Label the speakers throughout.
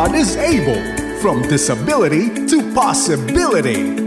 Speaker 1: God is able. From disability to possibility.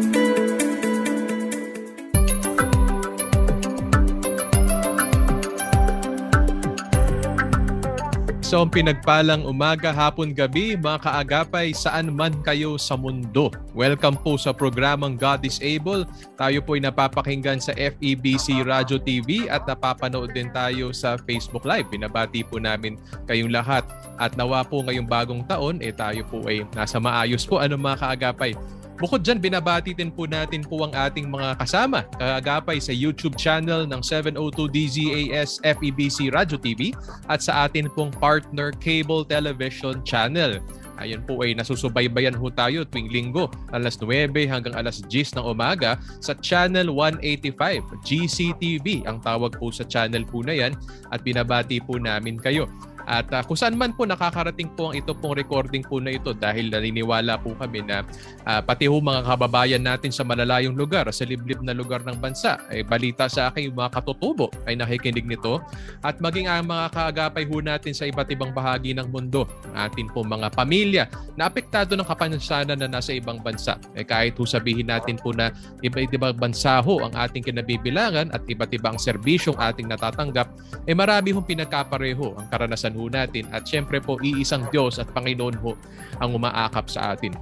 Speaker 2: So, pinagpalang umaga, hapon, gabi, mga kaagapay, saan man kayo sa mundo. Welcome po sa programang God is Able. Tayo po ay napapakinggan sa FEBC Radio TV at napapanood din tayo sa Facebook Live. Binabati po namin kayong lahat. At nawa po ngayong bagong taon, tayo po ay nasa maayos po. Ano mga kaagapay? Bukod dyan, binabati din po natin po ang ating mga kasama, kaagapay sa YouTube channel ng 702 DZAS FEBC Radio TV at sa atin pong partner cable television channel. Ayun po ay nasusubaybayan ho tayo tuwing linggo, alas 9 hanggang alas 10 ng umaga sa Channel 185, GCTV. Ang tawag po sa channel po na yan at binabati po namin kayo. At kung saan man po nakakarating po ang ito pong recording po na ito dahil naniniwala po kami na pati ho mga kababayan natin sa malalayong lugar, sa liblib na lugar ng bansa, balita sa akin yung mga katutubo ay nakikinig nito at maging ang mga kaagapay ho natin sa iba't ibang bahagi ng mundo, atin po mga pamilya na apektado ng kapansanan na nasa ibang bansa. Kahit ho sabihin natin po na iba't ibang bansa ho ang ating kinabibilangan at iba't ibang serbisyong ating natatanggap, marami hong pinagkapareho ang karanasan ho natin at syempre po iisang Diyos at Panginoon ho ang umaakap sa atin.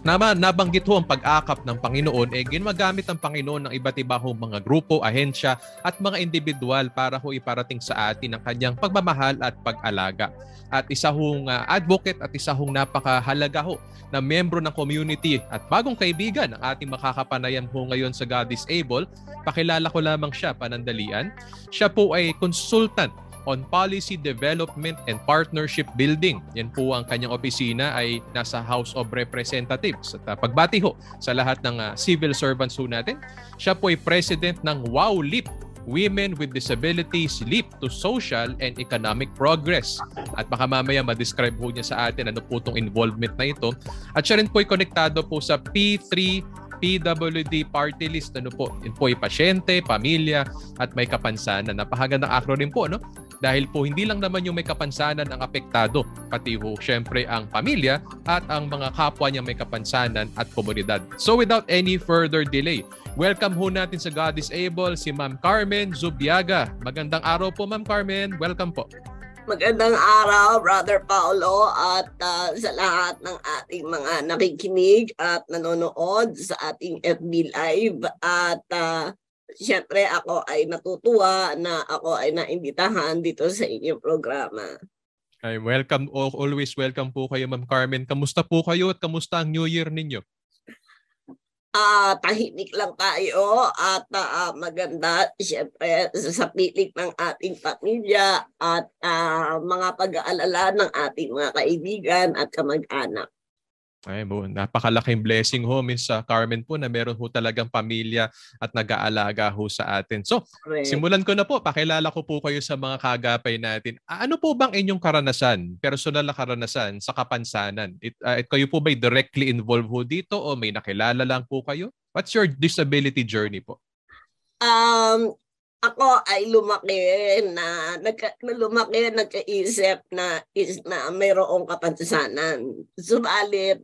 Speaker 2: Nabanggit ho ang pag-akap ng Panginoon, ginagamit ng Panginoon ng iba't iba ho mga grupo, ahensya at mga individual para ho iparating sa atin ang kanyang pagmamahal at pag-alaga. At isa hong advocate at isa hong napakahalaga ho na membro ng community at bagong kaibigan ng ating makakapanayan ho ngayon sa God is Able. Pakilala ko lamang siya panandalian. Siya po ay consultant on Policy Development and Partnership Building. Yan po ang kanyang opisina ay nasa House of Representatives. At pagbati ho sa lahat ng civil servants ho natin. Siya po ay President ng WOW LEAP, Women with Disabilities Leap to Social and Economic Progress. At baka mamaya ma-describe po niya sa atin ano po itong involvement na ito. At siya rin po ay konektado po sa P3 PWD party list. Ano po? Yun po ay pasyente, pamilya at may kapansanan. Napakagandang acronym po, no? Dahil po hindi lang naman yung may kapansanan ang apektado, pati ho syempre ang pamilya at ang mga kapwa niya may kapansanan at komunidad. So without any further delay, welcome ho natin sa God is Able si Ma'am Carmen Zubiaga. Magandang araw po Ma'am Carmen. Welcome po.
Speaker 3: Magandang araw, Brother Paolo, at sa lahat ng ating mga nakikinig at nanonood sa ating FB Live. At siyempre ako ay natutuwa na ako ay naimbitahan dito sa inyong programa.
Speaker 2: Ay, welcome, always welcome po kayo Ma'am Carmen. Kamusta po kayo at kamusta ang New Year ninyo?
Speaker 3: Tahimik lang tayo at maganda siyempre sa piling ng ating pamilya at mga pag-aalala ng ating mga kaibigan at kamag-anak.
Speaker 2: Ay, napakalaking blessing ho, Miss Carmen po, na meron ho talagang pamilya at nag-aalaga ho sa atin. So, simulan ko na po. Pakilala ko po kayo sa mga kagapay natin. Ano po bang inyong karanasan, personal na karanasan sa kapansanan? Kayo po ba'y directly involved ho dito o may nakilala lang po kayo? What's your disability journey po?
Speaker 3: Ako ay nagkaisip na mayroong kapansanan. Subalit,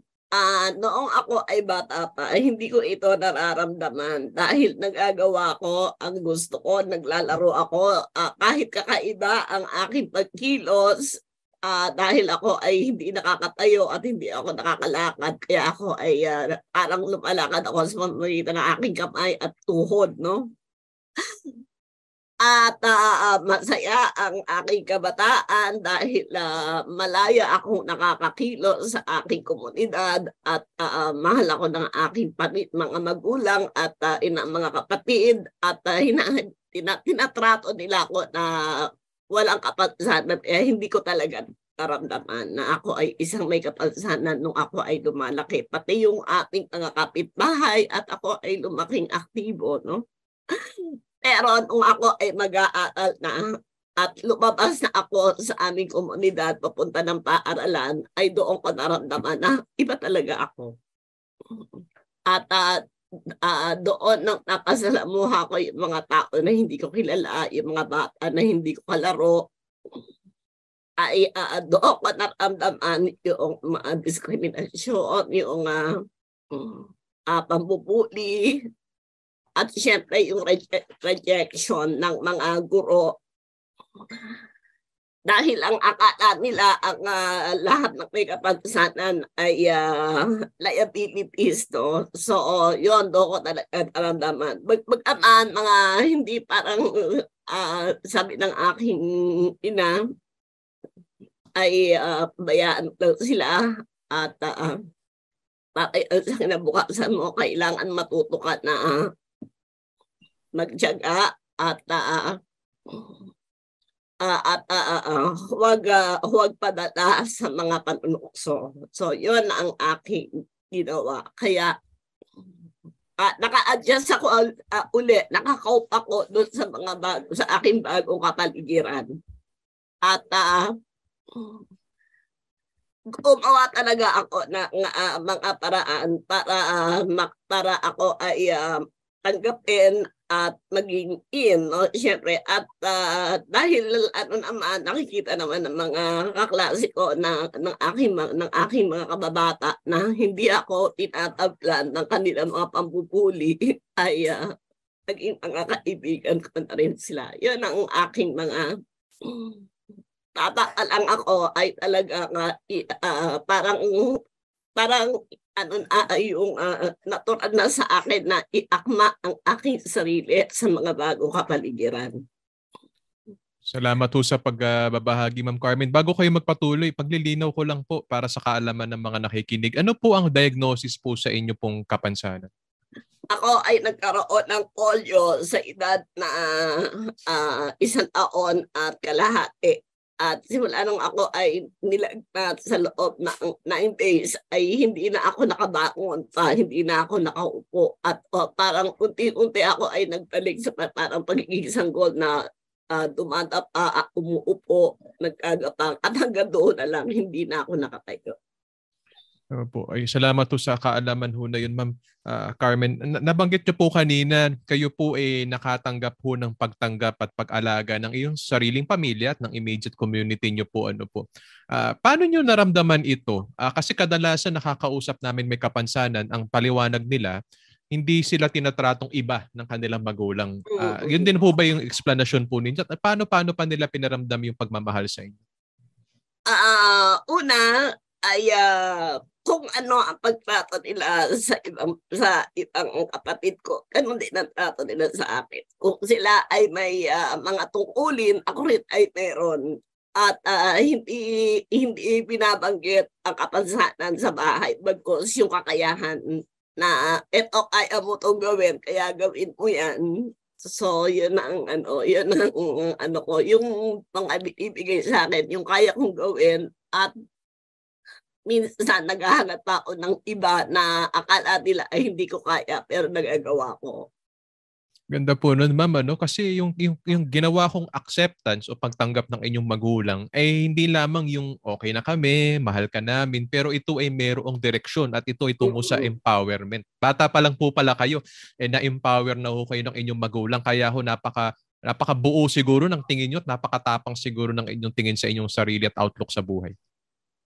Speaker 3: noong ako ay bata pa, hindi ko ito nararamdaman dahil nagagawa ko ang gusto ko, naglalaro ako, kahit kakaiba ang aking pagkilos, dahil ako ay hindi nakakatayo at hindi ako nakakalakad, kaya ako ay parang lumalakad ako sa pamamagitan ng aking kamay at tuhod, no? At masaya ang aking kabataan dahil malaya akong nakakakilo sa aking komunidad at mahal ako ng aking mga magulang at mga kapatid at tinatrato nila ako na walang kapansanan. Hindi ko talaga naramdaman na ako ay isang may kapansanan nung ako ay lumalaki. Pati yung ating mga kapitbahay at ako ay lumaking aktibo, no? Pero nung ako ay mag-aaral na at lumabas na ako sa aming komunidad papunta ng paaralan, ay doon ko naramdaman na iba talaga ako. At doon nang napasalamuha ko yung mga tao na hindi ko kilala, yung mga bata na hindi ko kalaro. ay doon ko naramdaman yung mga diskriminasyon, yung pambubuli, at siyempre yung rejection ng mga guro. Dahil ang akala nila ang lahat ng may kapansanan ay liabilities, no? So, yun, doon ko talaga naramdaman. Bagaman mga hindi parang sabi ng aking ina, ay bayaan lang sila at sa kinabukasan mo, kailangan matuto ka na magtiyaga at huwag padala sa mga panunukso. So, yun ang aking ginawa. Kaya, naka-adjust ako ulit. Nakakaup ako doon sa sa aking bagong kapaligiran. At gumawa talaga ako ng mga paraan para ako ay tanggapin at maging in, no? Siyempre, at dahil naman nakikita naman ng mga kaklase ko ng aking mga kababata na hindi ako tinatablan ng kanilang mga pambubuli, ay naging mga kaibigan ko na rin sila. Yun ang aking mga lang ako ay talaga parang yung natural na sa akin na iakma ang aking sarili sa mga bagong kapaligiran.
Speaker 2: Salamat po sa pagbabahagi, Ma'am Carmen. Bago kayo magpatuloy, paglilinaw ko lang po para sa kaalaman ng mga nakikinig. Ano po ang diagnosis po sa inyo pong kapansanan?
Speaker 3: Ako ay nagkaroon ng polio sa edad na 1 taon at kalahati. At simula nung ako ay nilagnat sa loob ng 9 days ay hindi na ako nakabangon pa, hindi na ako nakaupo. At parang unti-unti ako ay nagbalik sa parang pagiging sanggol na dumadapa, umuupo, nagkagapang. At hanggang doon na lang, hindi na ako nakatayo.
Speaker 2: Po. Ay, salamat po sa kaalaman ho na yun, Ma'am Carmen. Nabanggit niyo po kanina, kayo po ay nakatanggap ho ng pagtanggap at pag-alaga ng iyong sariling pamilya at ng immediate community niyo po. Paano niyo naramdaman ito? Kasi kadalasan nakakausap namin may kapansanan, ang paliwanag nila, hindi sila tinatratong iba ng kanilang magulang. Yun din po ba yung explanation po ninyo? At paano pa nila pinaramdam yung pagmamahal sa inyo?
Speaker 3: Una ay kung ano ang pagtrato nila sa ibang kapatid ko, ganun din ang trato nila sa akin. Kung sila ay may mga tungkulin, ako rin ay meron. At hindi binabanggit ang kapansanan sa bahay, bagkus yung kakayahan na ito kaya mo itong gawin, kaya gawin mo yan. So, yun ang ko, yung mga ibigay sa akin, yung kaya kong gawin. At minsan naghahanap ako ng iba na akala nila ay hindi ko kaya pero nagagawa ko.
Speaker 2: Ganda po nun, Ma'am, kasi yung ginawa kong acceptance o pagtanggap ng inyong magulang ay hindi lamang yung okay na kami, mahal ka namin, pero ito ay merong direksyon at ito ay tungo sa empowerment. Bata pa lang po pala kayo, na-empower na ho kayo ng inyong magulang, kaya ho napakabuo siguro ng tingin nyo at napakatapang siguro ng inyong tingin sa inyong sarili at outlook sa buhay.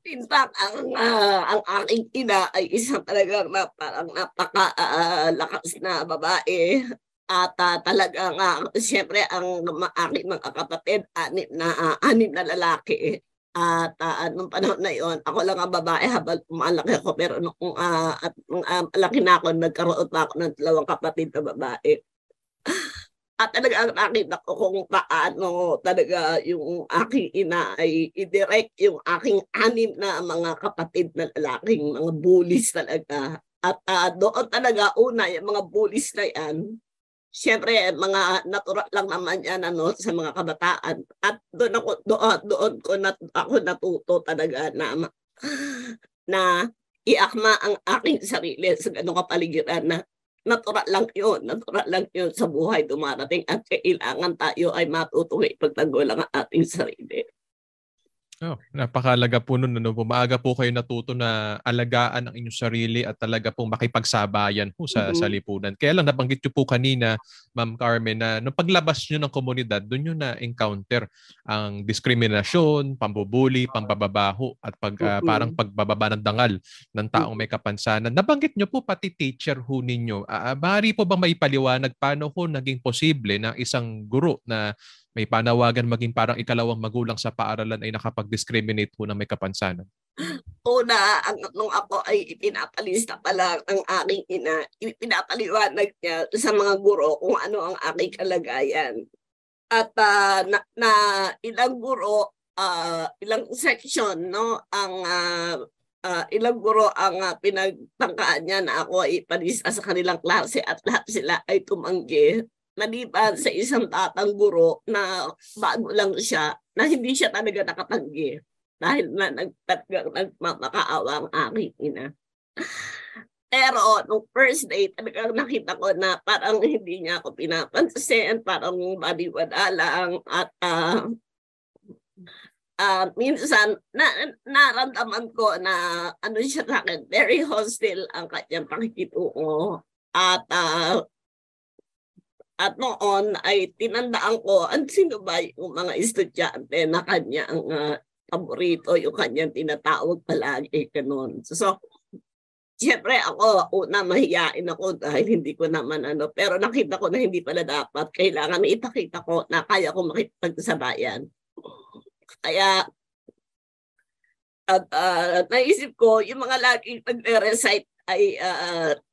Speaker 3: In fact, ang aking ina ay isang talagang parang napakalakas na babae. At talagang siyempre ang aking mga kapatid, anim na lalaki. At nung panahon na yon, ako lang ang babae habang umalaki ako. Pero nung malaki na ako, nagkaroon pa ako ng 2 kapatid na babae. At talagang nakita ko kung paano talaga yung aking ina ay i-direct yung aking 6 na mga kapatid na lalaking mga bullies talaga. At doon talaga una yung mga bullies na yan, siyempre mga natural lang naman yan sa mga kabataan. At doon ko natuto talaga na iakma ang aking sarili sa ganung kapaligiran na natural lang yun sa buhay dumarating at kailangan tayo ay matutuloy pagtanggol ang ating sarili.
Speaker 2: Oh, napakalaga po nun. Ano po, maaga po kayo natuto na alagaan ang inyong sarili at talaga pong makipagsabayan po sa
Speaker 3: Mhm.
Speaker 2: lipunan. Kaya lang nabanggit niyo po kanina, Ma'am Carmen, na nung paglabas niyo ng komunidad, doon niyo na-encounter ang diskriminasyon, pambubuli, pambababaho at parang
Speaker 3: Mhm.
Speaker 2: pagbababa ng dangal ng taong
Speaker 3: Mhm.
Speaker 2: may kapansanan. Nabanggit niyo po pati teacher ho ninyo. Maaari po bang maipaliwanag paano ho naging posible na isang guro na may panawagan maging parang ikalawang magulang sa paaralan ay nakapag-discriminate po ng may kapansanan?
Speaker 3: Una, nung ako ay ipinapalista pa lang ang aking ina, ipinapaliwanag niya sa mga guro kung ano ang aking kalagayan. At na ilang guro, ilang section, no, ang ilang guro ang pinagtangkaan niya na ako ay ipalista sa kanilang klase at lahat sila ay tumanggi. Maliban sa isang tatang guro na bago lang siya, na hindi siya talaga nakatanggi dahil na nagmamakaawa ang aking ina. Pero nung first day, talagang nakita ko na parang hindi niya ako pinapansin, parang baliwala lang at minsan naramdaman ko na ano siya sa akin, very hostile ang kanyang pakikitungo. At noon ay tinandaan ko sino ba yung mga estudyante na kanyang paborito, yung kanyang tinatawag palagi, ganun. So, siyempre ako, una mahiyain ako dahil hindi ko naman pero nakita ko na hindi pala dapat. Kailangan ipakita ko na kaya ko makipagsabayan. Kaya, naisip ko, yung mga laging nagre-recite ay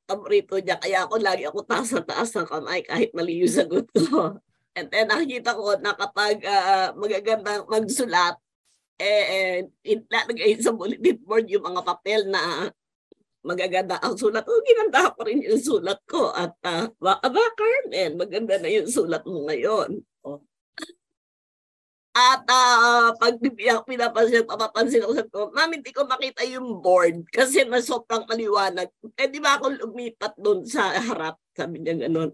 Speaker 3: paborito niya. Kaya ako taas na taas ng kamay kahit mali yung sagot ko. And then nakikita ko na kapag magagandang magsulat, ilalagay sa bulletin board yung mga papel na magaganda ang sulat ko. Ginanda ko rin yung sulat ko. At Carmen, maganda na yung sulat mo ngayon. Oh. At pag papapansin ako sa ko, ma'am, hindi ko makita yung board kasi na sobrang maliwanag. Di ba ako lumipat doon sa harap? Sabi niya gano'n.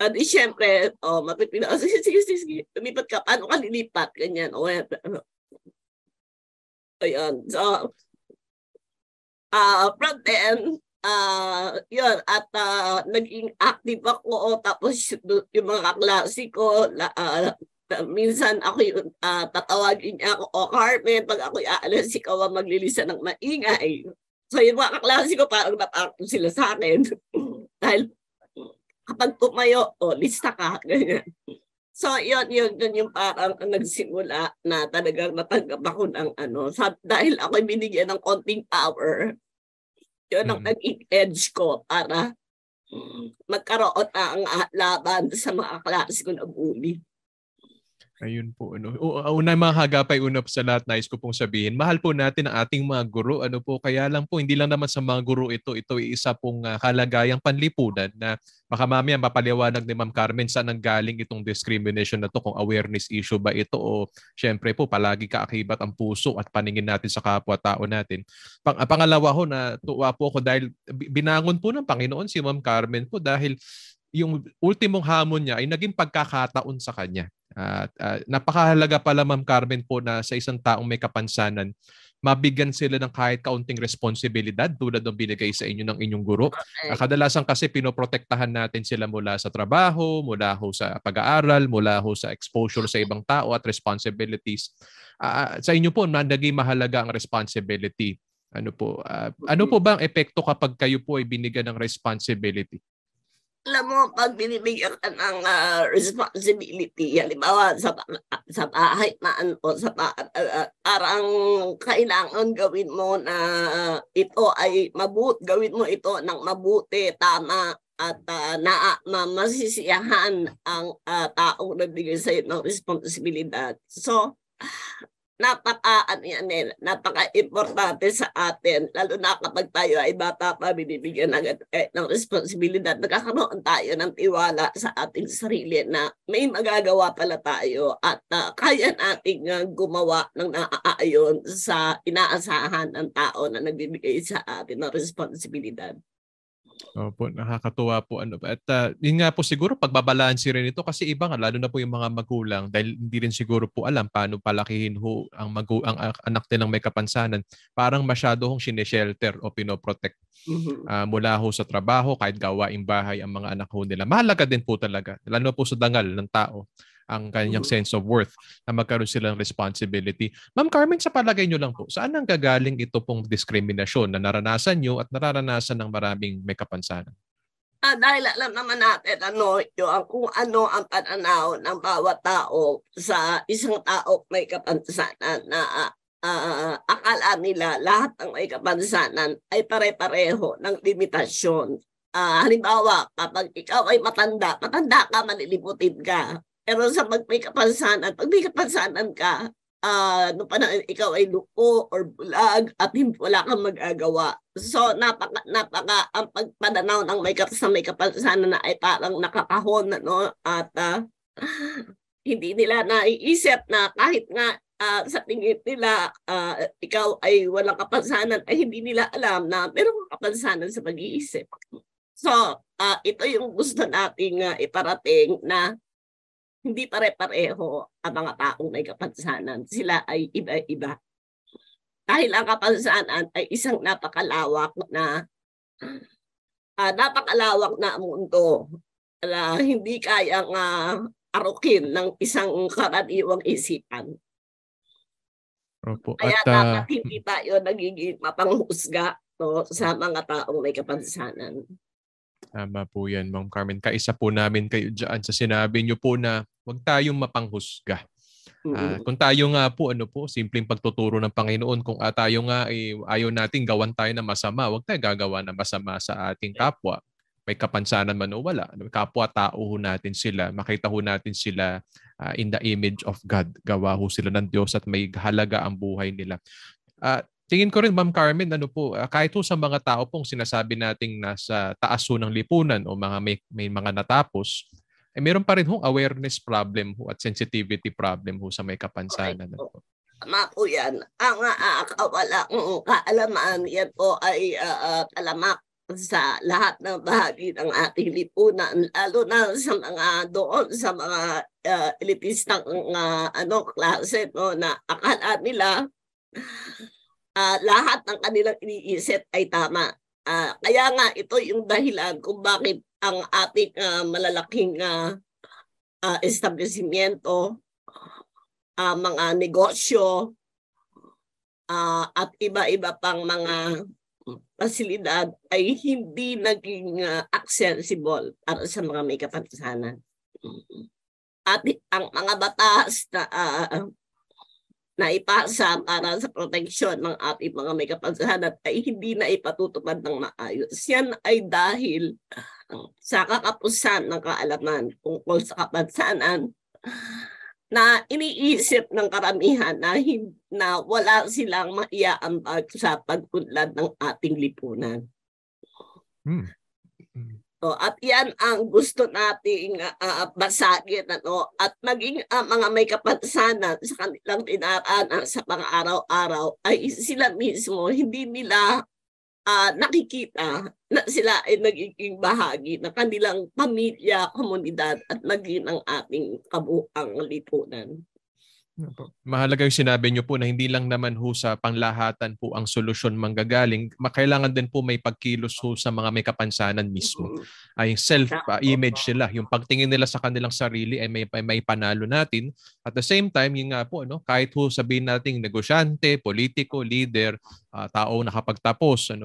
Speaker 3: At siyempre, mapipila. Sige, lumipat ka. Paano ka lilipat? Ganyan. Ayan. So, from then, yun, at naging active ako. Tapos yung mga klase ko, minsan ako yung tatawagin niya ako, Carmen, pag ako aalis, ikaw ang maglilisa ng maingay. So yung mga kaklase ko, parang natakot sila sa akin. Dahil kapag tumayo, lista ka, ganyan. So yun yung parang nagsimula na talagang natanggap ako ng dahil ako binigyan ng konting power, yun ang naging edge ko para magkaroon ng laban sa mga klase ko na bully.
Speaker 2: Ayun po. Una mga kagapay, una po sa lahat, nais ko pong sabihin, mahal po natin ang ating mga guro. Kaya lang po, hindi lang naman sa mga guro ito ay isa pong kalagayang panlipunan na baka mamaya mapaliwanag ni Ma'am Carmen saan nanggaling itong discrimination na to, kung awareness issue ba ito o syempre po palagi kaakibat ang puso at paningin natin sa kapwa-tao natin. Pangalawa ho, na tuwa po ako dahil binangon po ng Panginoon si Ma'am Carmen po dahil yung ultimong hamon niya ay naging pagkakataon sa kanya. Napakahalaga pala, Ma'am Carmen po, na sa isang taong may kapansanan, mabigyan sila ng kahit kaunting responsibilidad tulad ng binigay sa inyo ng inyong guro. Kadalasan kasi pinoprotektahan natin sila mula sa trabaho, mula ho sa pag-aaral, mula ho sa exposure sa ibang tao at responsibilities. Sa inyo po, naging mahalaga ang responsibility. Ano po ba ang epekto kapag kayo po ay binigyan ng responsibility?
Speaker 3: Alam mo, pag binibigyan ka ng responsibility, halimbawa sa bahay man o parang kailangan gawin mo na ito ay gawin mo ito ng mabuti, tama, at masisiyahan ang taong nagbigay sa'yo ng responsibilidad. So, napaka-importante sa atin, lalo na kapag tayo ay bata pa, binibigyan ng responsibilidad, nagkakaroon tayo ng tiwala sa ating sarili na may magagawa pala tayo at kaya nating gumawa ng naaayon sa inaasahan ng tao na nagbibigay sa atin ng responsibilidad.
Speaker 2: Opo, nakakatuwa po ano at yun nga po siguro pagbabalanse rin ito kasi iba nga lalo na po yung mga magulang dahil hindi rin siguro po alam paano palakihin ho ang anak nilang may kapansanan. Parang masyado hong sine-shelter o pinoprotect
Speaker 3: Mhm.
Speaker 2: mula ho sa trabaho kahit gawaing bahay ang mga anak ho nila. Mahalaga din po talaga lalo na po sa dangal ng tao ang kanyang
Speaker 3: Mhm.
Speaker 2: sense of worth na magkaroon silang responsibility. Ma'am Carmen, sa palagay nyo lang po, saan ang gagaling ito pong diskriminasyon na naranasan nyo at nararanasan ng maraming may kapansanan?
Speaker 3: Dahil alam naman natin kung ano ang pananaw ng bawat tao sa isang tao may kapansanan na akala nila lahat ng may kapansanan ay pare-pareho ng limitasyon. Halimbawa, kapag ikaw ay matanda ka, malilimutin ka. Pero sa pag may kapansanan ka, no pa na ikaw ay luko or bulag at wala kang magagawa. So napaka ang pagpananaw ng may kapansanan na ay parang nakakahon at hindi nila naiisip na kahit nga sa tingin nila ikaw ay walang kapansanan ay hindi nila alam na meron kang kapansanan sa pag-iisip. So ito yung gusto nating iparating na hindi pare-pareho ang mga taong may kapansanan. Sila ay iba-iba. Dahil ang kapansanan ay isang napakalawak na mundo na hindi kayang arukin ng isang karaniwang isipan.
Speaker 2: Opo.
Speaker 3: Kaya dapat hindi tayo nagiging mapanghusga sa mga taong may kapansanan.
Speaker 2: Tama po yan, Ma'am Carmen. Kaisa po namin kayo dyan sa sinabi niyo po na huwag tayong mapanghusga. Kung tayo nga po, simpleng pagtuturo ng Panginoon, kung tayo nga ayaw nating gawan tayo na masama, huwag tayo gagawa na masama sa ating kapwa. May kapansanan man o wala. Kapwa-tao ho natin sila. Makita ho natin sila in the image of God. Gawa ho sila ng Diyos at may halaga ang buhay nila. Tingin ko rin, Ma'am Carmen, kahit ho sa mga tao pong sinasabi nating nasa taas ho ng lipunan o may mga natapos, meron pa rin hong awareness problem ho at sensitivity problem ho sa may kapansanan.
Speaker 3: Okay. Tama po yan. Ang kawalang kaalaman yan po ay talamak sa lahat ng bahagi ng ating lipunan, lalo na sa mga doon sa mga elitistang klase na akala nila lahat ng kanilang iniisip ay tama. Kaya nga ito yung dahilan kung bakit ang ating malalaking establishmento, mga negosyo, at iba-iba pang mga pasilidad ay hindi naging accessible para sa mga may kapansanan. At ang mga batas na ipasa para sa proteksyon ng ating mga may kapansanan ay hindi na ipatutupad ng maayos. Yan ay dahil sa kakapusan ng kaalaman tungkol sa kapansanan na iniisip ng karamihan na wala silang maiaambag sa pag-unlad ng ating lipunan. At yan ang gusto nating basagin at maging mga may kapansanan sa kanilang dinaraanan sa pang-araw-araw ay sila mismo hindi nila nakikita na sila ay nagiging bahagi ng kanilang pamilya, komunidad at maging ng ating kabuuang lipunan.
Speaker 2: Mahalaga yung sinabi niyo po na hindi lang naman ho sa panglahatan po ang solusyon manggagaling. Kailangan din po may pagkilos ho sa mga may kapansanan mismo. Ay self-image sila. Yung pagtingin nila sa kanilang sarili ay may panalo natin. At the same time, yung nga po, kahit ho sabihin nating negosyante, politiko, leader, tao nakapagtapos,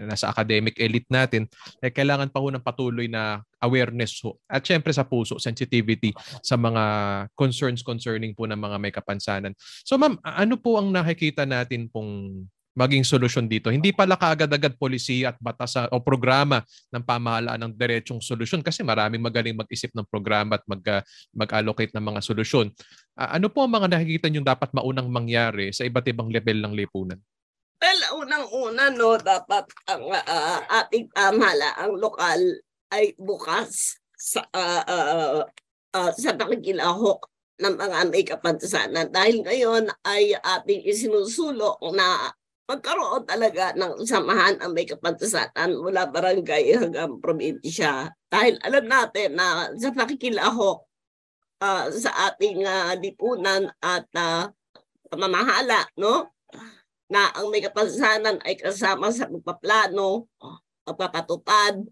Speaker 2: nasa academic elite natin, kailangan pa ho ng patuloy na awareness ho. At syempre sa puso, sensitivity sa mga concerning po ng mga may kapansanan. So ma'am, ano po ang nakikita natin pong maging solusyon dito? Hindi pala kaagad-agad polisiya at batas o programa ng pamahalaan ng diretsong solusyon kasi maraming magaling mag-isip ng programa at mag-allocate ng mga solusyon. Ano po ang mga nakikita nyo dapat maunang mangyari sa iba't ibang level ng lipunan?
Speaker 3: Well, unang-una dapat ang ating pamahalaang lokal ay bukas sa pakikilahok ng mga may kapansanan. Dahil ngayon ay ating isinusulok na magkaroon talaga ng samahan ang may kapansanan mula barangay hanggang probinsya. Dahil alam natin na sa pakikilahok sa ating lipunan at pamamahala, no? Na ang may kapansanan ay kasama sa pagpaplano, pagpapatupad,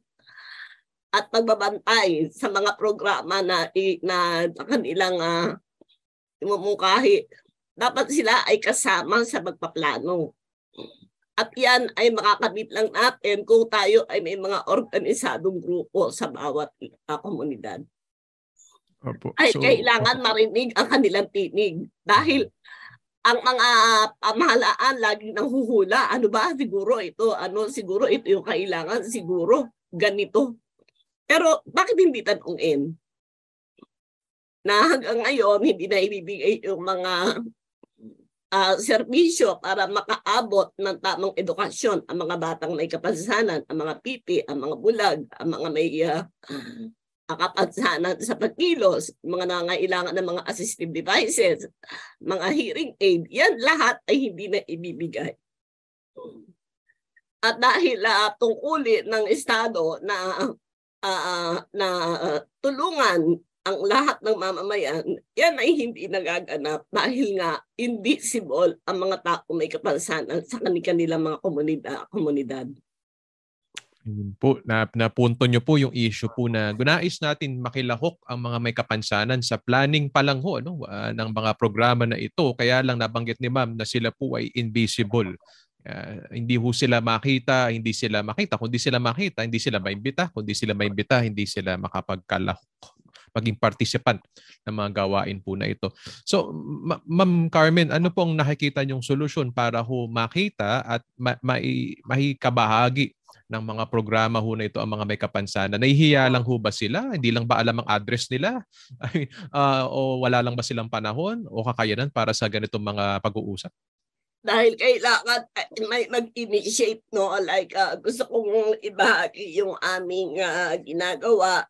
Speaker 3: at pagbabantay sa mga programa na kanilang imumungkahi. Dapat sila ay kasama sa pagpaplano. At yan ay makakamit lang natin kung tayo ay may mga organisadong grupo sa bawat komunidad.
Speaker 2: Opo.
Speaker 3: Ay kailangan marinig ang kanilang tinig. Dahil ang mga pamahalaan laging nanghuhula. Ano ba? Siguro ito. Siguro ito yung kailangan. Siguro ganito. Pero bakit hindi tanungin? Na hanggang ngayon, hindi na ibibigay yung mga serbisyo para makaabot ng tamang edukasyon ang mga batang may kapansanan, ang mga pipi, ang mga bulag, ang mga may kapansanan sa pagkilos, mga nangailangan ng mga assistive devices, mga hearing aid, yan lahat ay hindi na ibibigay. At dahil tungkulin ng Estado na tulungan ang lahat ng mamamayan, yan ay hindi nagaganap dahil nga invisible ang mga tao may kapansanan sa kanilang mga komunidad.
Speaker 2: Yun po, napunto nyo po yung issue po na gunais natin makilahok ang mga may kapansanan sa planning pa lang ho, ng mga programa na ito. Kaya lang nabanggit ni ma'am na sila po ay invisible. Hindi ho sila makita, kundi sila makita, hindi sila maimbita, kundi sila maimbita, hindi sila makapagkalahok, maging participant ng mga gawain po na ito. So, Ma'am Carmen, ano pong nakikita niyong solusyon para ho makita at mahikabahagi ng mga programa ho na ito ang mga may kapansanan? Nahihiya lang ho ba sila? Hindi lang ba alam ang address nila? O wala lang ba silang panahon o kakayanan para sa ganitong mga pag-uusap?
Speaker 3: Dahil kailangan may mag-initiate, no? Like, gusto kong ibahagi yung aming ginagawa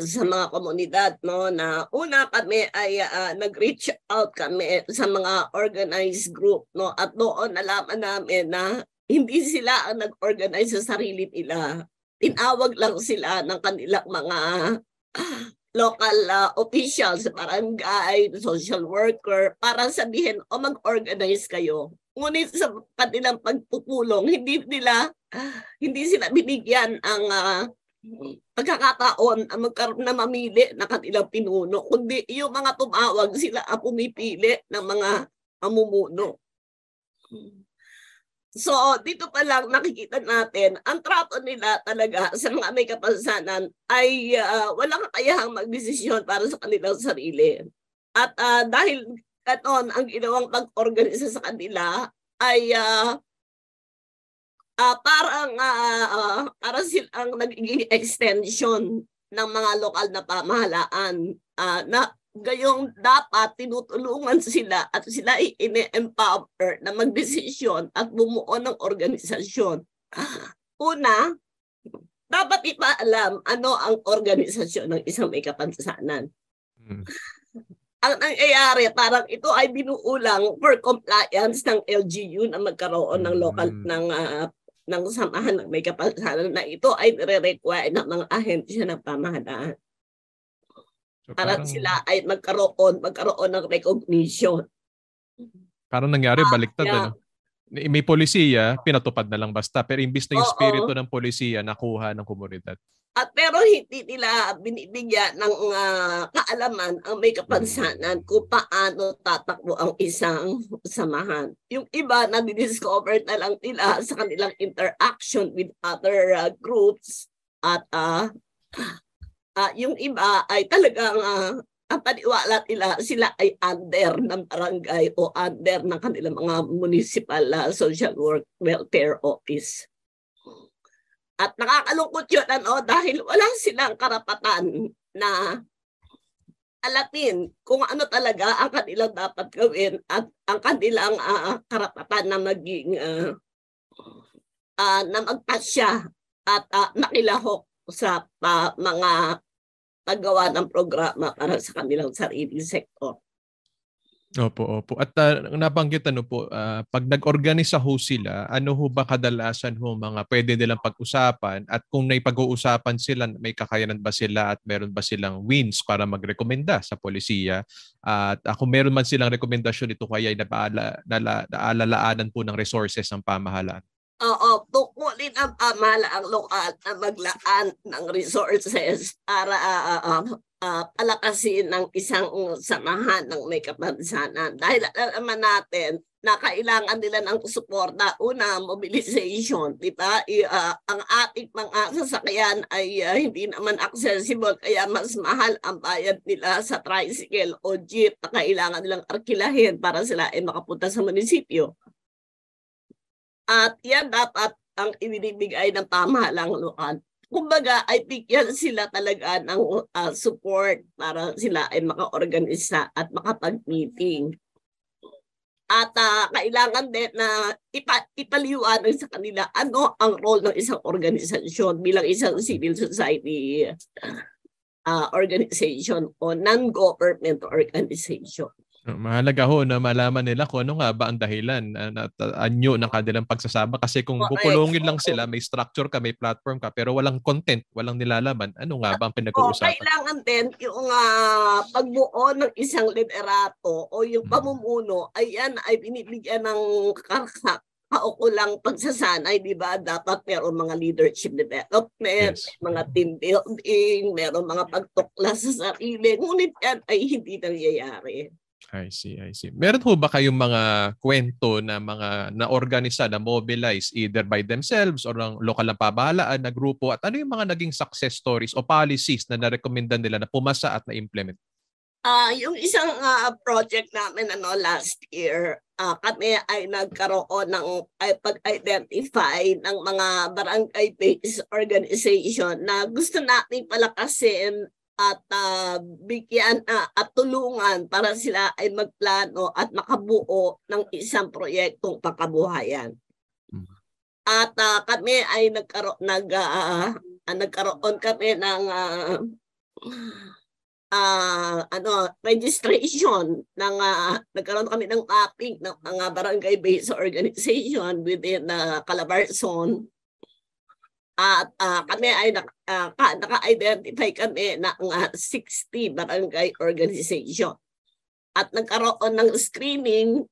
Speaker 3: sa mga komunidad, no? Na una kami ay nag-reach out kami sa mga organized group, no? At doon nalaman namin na hindi sila ang nag-organize sa sarili nila. Tinawag lang sila ng kanilang mga local officials, barangay, social worker, para sabihin, mag-organize kayo. Ngunit sa kanilang pagpupulong, hindi sila binigyan ang pagkakataon na mamili na kanilang pinuno, kundi yung mga tumawag sila ang pumipili ng mga mamumuno. So, dito pa lang nakikita natin, ang trato nila talaga sa mga may kapansanan ay walang kakayahang magdesisyon para sa kanilang sarili. At dahil ganon ang ginawang pag-organisa sa kanila ay para silang nagiging extension ng mga lokal na pamahalaan na gayong dapat tinutulungan sila at sila ay ine-empower na magdesisyon at bumuo ng organisasyon. Una, dapat ipaalam ano ang organisasyon ng isang may kapansanan. Ang nangyayari, parang ito ay binuulang for compliance ng LGU na magkaroon ng local ng samahan ng may kapansanan na ito ay nire-require ng mga ahensya ng pamahalaan. So, para sila ay magkaroon ng recognition.
Speaker 2: Parang nangyari baliktad, ano? May polisiya, pinatupad na lang basta. Pero imbis na yung spirito ng polisiya, nakuha ng komunidad.
Speaker 3: At pero hindi nila binibigyan ng kaalaman ang may kapansanan kung paano tatakbo ang isang samahan. Yung iba na didiscover na lang nila sa kanilang interaction with other groups at yung iba ay talagang ang paniwala nila sila ay under ng barangay o under ng kanilang mga municipal social work welfare office. At nakakalungkot yun dahil wala silang karapatan na alamin kung ano talaga ang kanilang dapat gawin at ang kanilang karapatan na maging na magpasya at makilahok sa mga paggawa ng programa para sa kanilang sariling sektor.
Speaker 2: Opo. At nabanggit po, pag nag-organisa ho sila, ano ho ba kadalasan ho mga pwede nilang pag-usapan at kung may pag-uusapan sila, may kakayanan ba sila at meron ba silang wins para magrekomenda sa polisiya? At kung meron man silang rekomendasyon, ito kaya ay naalalaanan po ng resources ng pamahalaan.
Speaker 3: Oo, tukulin ang pamahalaang lokal na maglaan ng resources para palakasin ng isang samahan ng may kapansanan. Dahil alam naman natin na kailangan nila ng suporta. Una, mobilization. Diba? Ang ating mga sasakyan ay hindi naman accessible kaya mas mahal ang bayad nila sa tricycle o jeep na kailangan nilang arkilahin para sila ay makapunta sa munisipyo. At yan dapat ang ibinibigay ng pamahalang lokal. Kumbaga ay bigyan sila talaga ng support para sila ay maka-organisa at makapag-meeting. At kailangan din na ipaliwanag sa kanila ano ang role ng isang organisasyon bilang isang civil society organization o non-government organization.
Speaker 2: Mahalaga ho na malaman nila kung ano nga ba ang dahilan anyo ng kanilang pagsasama kasi kung kukulungin lang sila, may structure ka, may platform ka, pero walang content, walang nilalaman, ano nga ba ang pinag-uusapan?
Speaker 3: Kailangan din yung pagbuo ng isang liderato o yung pamumuno, ayan ay binibigyan ng kaukulang pagsasanay, di ba? Dapat meron mga leadership development, yes, mga team building, meron mga pagtuklas sa sarili, ngunit yan ay hindi nangyayari.
Speaker 2: I see. Meron ho ba kayong mga kwento na mga na-organisa, na-mobilize either by themselves or ng lokal na pamahalaan na grupo at ano yung mga naging success stories o policies na narekomendan nila na pumasa at na-implement?
Speaker 3: Yung isang project namin last year, kami ay nagkaroon ng pag-identify ng mga barangay-based organization na gusto natin palakasin at bigyan at tulungan para sila ay magplano at makabuo ng isang proyektong pangkabuhayan. At kami ay nagkaroon kami ng registration ng nagkaroon kami ng mapping ng mga barangay-based organization within Calabarzon. At kami ay naka-identify kami ng 60 barangay organization. At nagkaroon ng screening,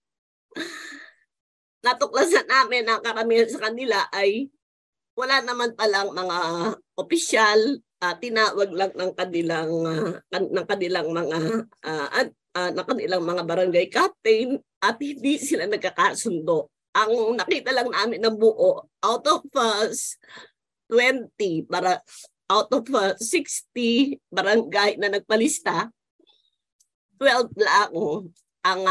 Speaker 3: natuklasan namin na karamihan sa kanila ay wala naman palang mga opisyal, tinawag lang ng kanilang mga barangay captain at hindi sila nagkakasundo. Ang nakita lang namin ng buo, out of 60 barangay na nagpalista, 12 lang ang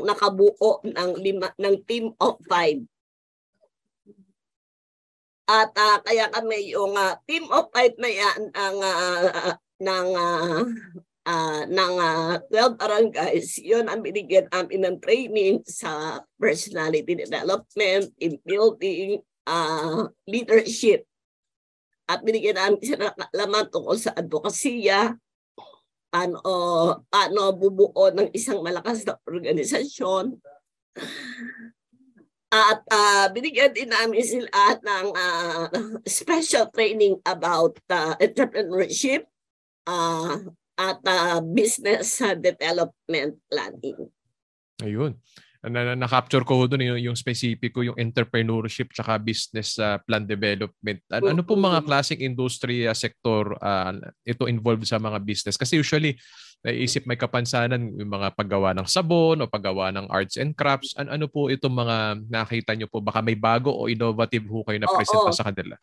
Speaker 3: nakabuo ng team of 5. At kaya kami yung team of 5 na yan ng 12 barangays, yun ang binigyan namin ng training sa personality development, in building, leadership. At binigyan namin sila ng alaman tungkol sa advokasya, paano bubuo ng isang malakas na organisasyon. At binigyan din namin sila ng special training about entrepreneurship at business development planning.
Speaker 2: Ayun. Na-capture ko doon yung specifico, yung entrepreneurship tsaka business plan development. Ano po mga klaseng industriya sektor ito involved sa mga business? Kasi usually, naisip may kapansanan yung mga paggawa ng sabon o paggawa ng arts and crafts. Ano po itong mga nakita nyo po? Baka may bago o innovative ho kayo na present pa sa kanila?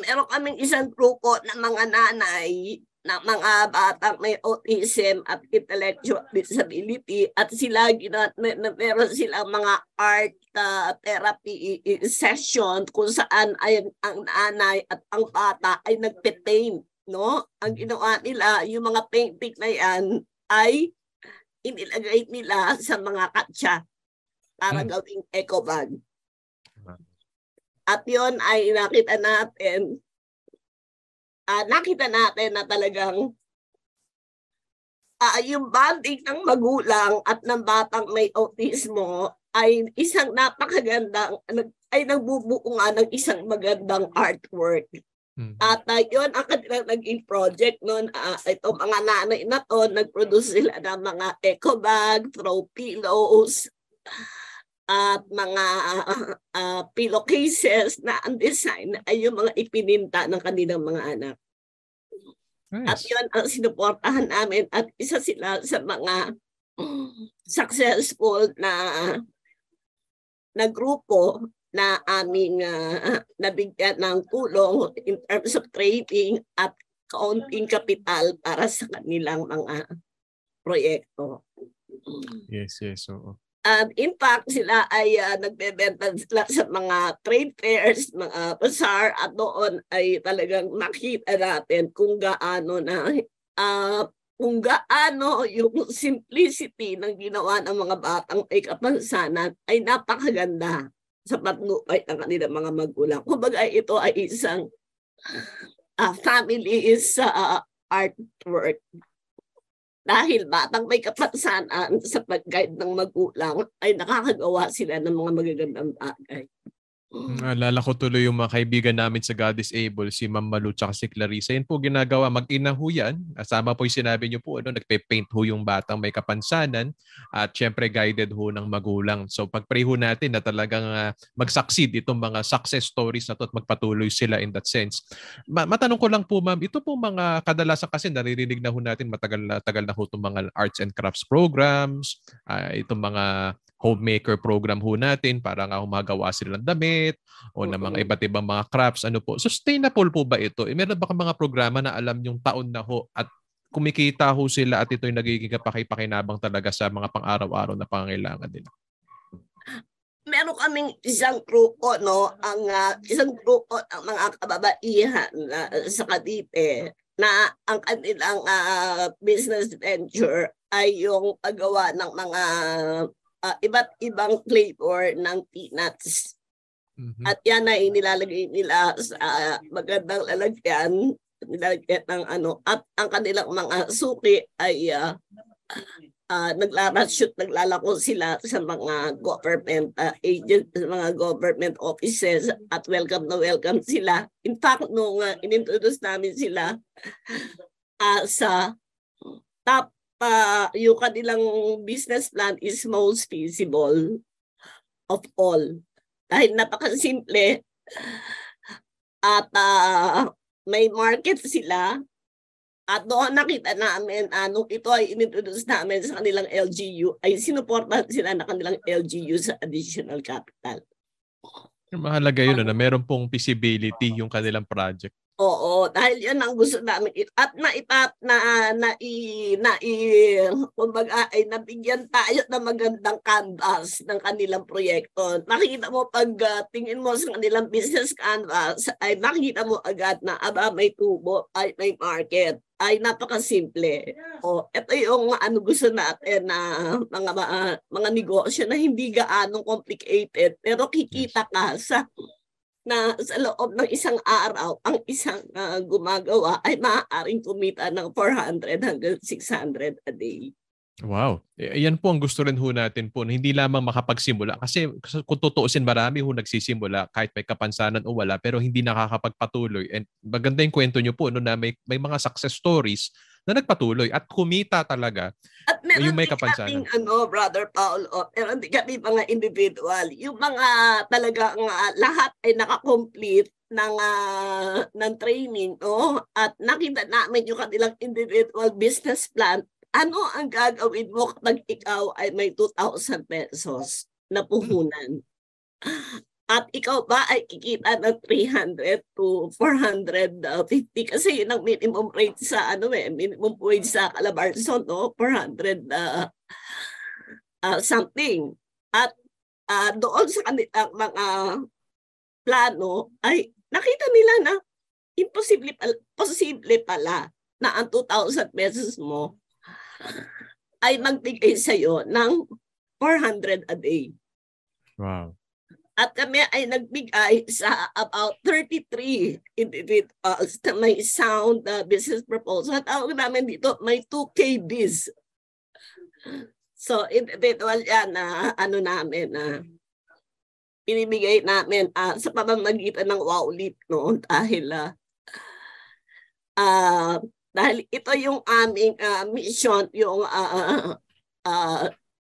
Speaker 3: Meron kaming isang grupo ng mga nanay na mga batang may autism at intellectual disability at sila meron silang mga art therapy session kung saan ay ang nanay at ang bata ay nagpe-paint, no? Ang ginawa nila, yung mga painting na yan ay inilagay nila sa mga katsa para gawing eco bag. At yun ay nakita natin na talagang yung bonding ng magulang at ng batang may autismo ay isang napakagandang, ay nagbubuo nga ng isang magandang artwork. At yun ang kanilang naging project noon. Ito mga nanay na to, nag-produce sila ng mga eco bag, throw pillows, at mga pillowcases na ang design ay yung mga ipininta ng kanilang mga anak. Nice. At yun ang sinuportahan namin at isa sila sa mga successful na grupo na aming nabigyan ng tulong in terms of training at kaunting kapital para sa kanilang mga proyekto.
Speaker 2: Yes. Oo.
Speaker 3: In fact, sila ay nagbebenta sila sa mga trade fairs, mga bazaar, at doon ay talagang makita natin kung gaano yung simplicity ng ginawa ng mga batang may kapansanan ay napakaganda sa patnubay ng kanilang mga magulang. Kumbaga ito ay isang family is artwork. Dahil batang may kapansanan sa pag-guide ng magulang ay nakakagawa sila ng mga magagandang bagay.
Speaker 2: Alala ko tuloy yung mga kaibigan namin sa God is Able, si Ma'am Malu at si Clarissa. Yun po ginagawa, mag-ina ho yan. Kasama po yung sinabi niyo po, nagpe-paint ho yung batang may kapansanan at syempre guided ho ng magulang. So pag-pray ho natin na talagang mag-succeed itong mga success stories na to at magpatuloy sila in that sense. Matanong ko lang po, Ma'am, ito po mga kadalasan kasi naririnig na ho natin matagal na ho itong mga arts and crafts programs, itong mga homemaker program ho natin para nga humagawa sila ng damit o ng mga iba't ibang mga crafts. Ano po? Sustainable po ba ito? Meron ba mga programa na alam yung taon na ho at kumikita ho sila at ito'y nagiging kapaki-pakinabang talaga sa mga pang-araw-araw na pangangailangan nila?
Speaker 3: Meron kaming isang grupo, isang grupo ng mga kababaihan sa Cavite na ang kanilang business venture ay yung paggawa ng mga iba't ibang flavor ng peanuts. Mm-hmm. At yan ay nilalagay nila sa magandang lalagyan, nilalagyan ng at ang kanilang mga suki ay naglalako sila sa mga government agents, mga government offices at welcome na welcome sila. In fact, nung inintroduce namin sila sa top yung kanilang business plan is most feasible of all. Dahil napakasimple at may market sila at doon nakita namin nung ito ay inintroduce namin sa kanilang LGU ay sinuportahan sila na kanilang LGU sa additional capital.
Speaker 2: Mahalaga yun na meron pong feasibility yung kanilang project.
Speaker 3: Oo, dahil yan ang gusto namin at kumbaga ay nabigyan tayo ng magandang canvas ng kanilang proyekto. Makita mo pag tingin mo sa kanilang business canvas ay makita mo agad na may tubo, ay may market, ay napakasimple. Ito yung gusto natin na mga negosyo na hindi gaano complicated pero kikita ka na sa loob ng isang araw, ang isang gumagawa ay maaaring kumita ng 400 hanggang 600 a day.
Speaker 2: Wow. Yan po ang gusto rin ho natin po. Hindi lamang makapagsimula. Kasi kung tutuusin, marami ho nagsisimula kahit may kapansanan o wala pero hindi nakakapagpatuloy. And maganda yung kwento nyo po na may mga success stories na nagpatuloy at kumita talaga.
Speaker 3: At meron
Speaker 2: may kapansanan.
Speaker 3: Brother Paul, meron din kami mga individual. Yung mga talagang lahat ay nakakomplete ng training, at nakita namin yung kanilang individual business plan. Ano ang gagawin mo kapag ikaw ay may 2,000 pesos na puhunan? At ikaw ba ay kikita ng 300 to 450 kasi yun ang minimum rate sa minimum wage sa Calabarzon, 400 something. At doon sa kanilang mga plano ay nakita nila na posible pala na ang 2,000 pesos mo ay magbigay sa'yo ng 400 a day.
Speaker 2: Wow.
Speaker 3: At kami ay nagbigay sa about 33 individuals na may sound business proposal. Tawag namin dito, may 2KBs. So, individual yan na namin na pinibigay namin sa pamamagitan ng WowLeap noon dahil ito yung aming mission, yung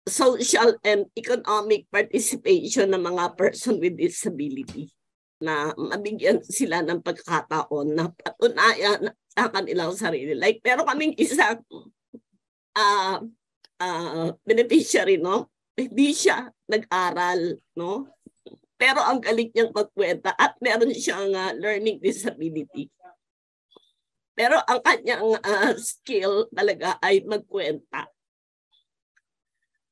Speaker 3: social and economic participation ng mga person with disability, na mabigyan sila ng pagkakataon na patunayan sa kanilang sarili. Like, pero kaming isang beneficiary, no? Hindi siya nag-aral, no? Pero ang galing niyang magkwenta at meron siyang learning disability. Pero ang kanyang skill talaga ay magkwenta.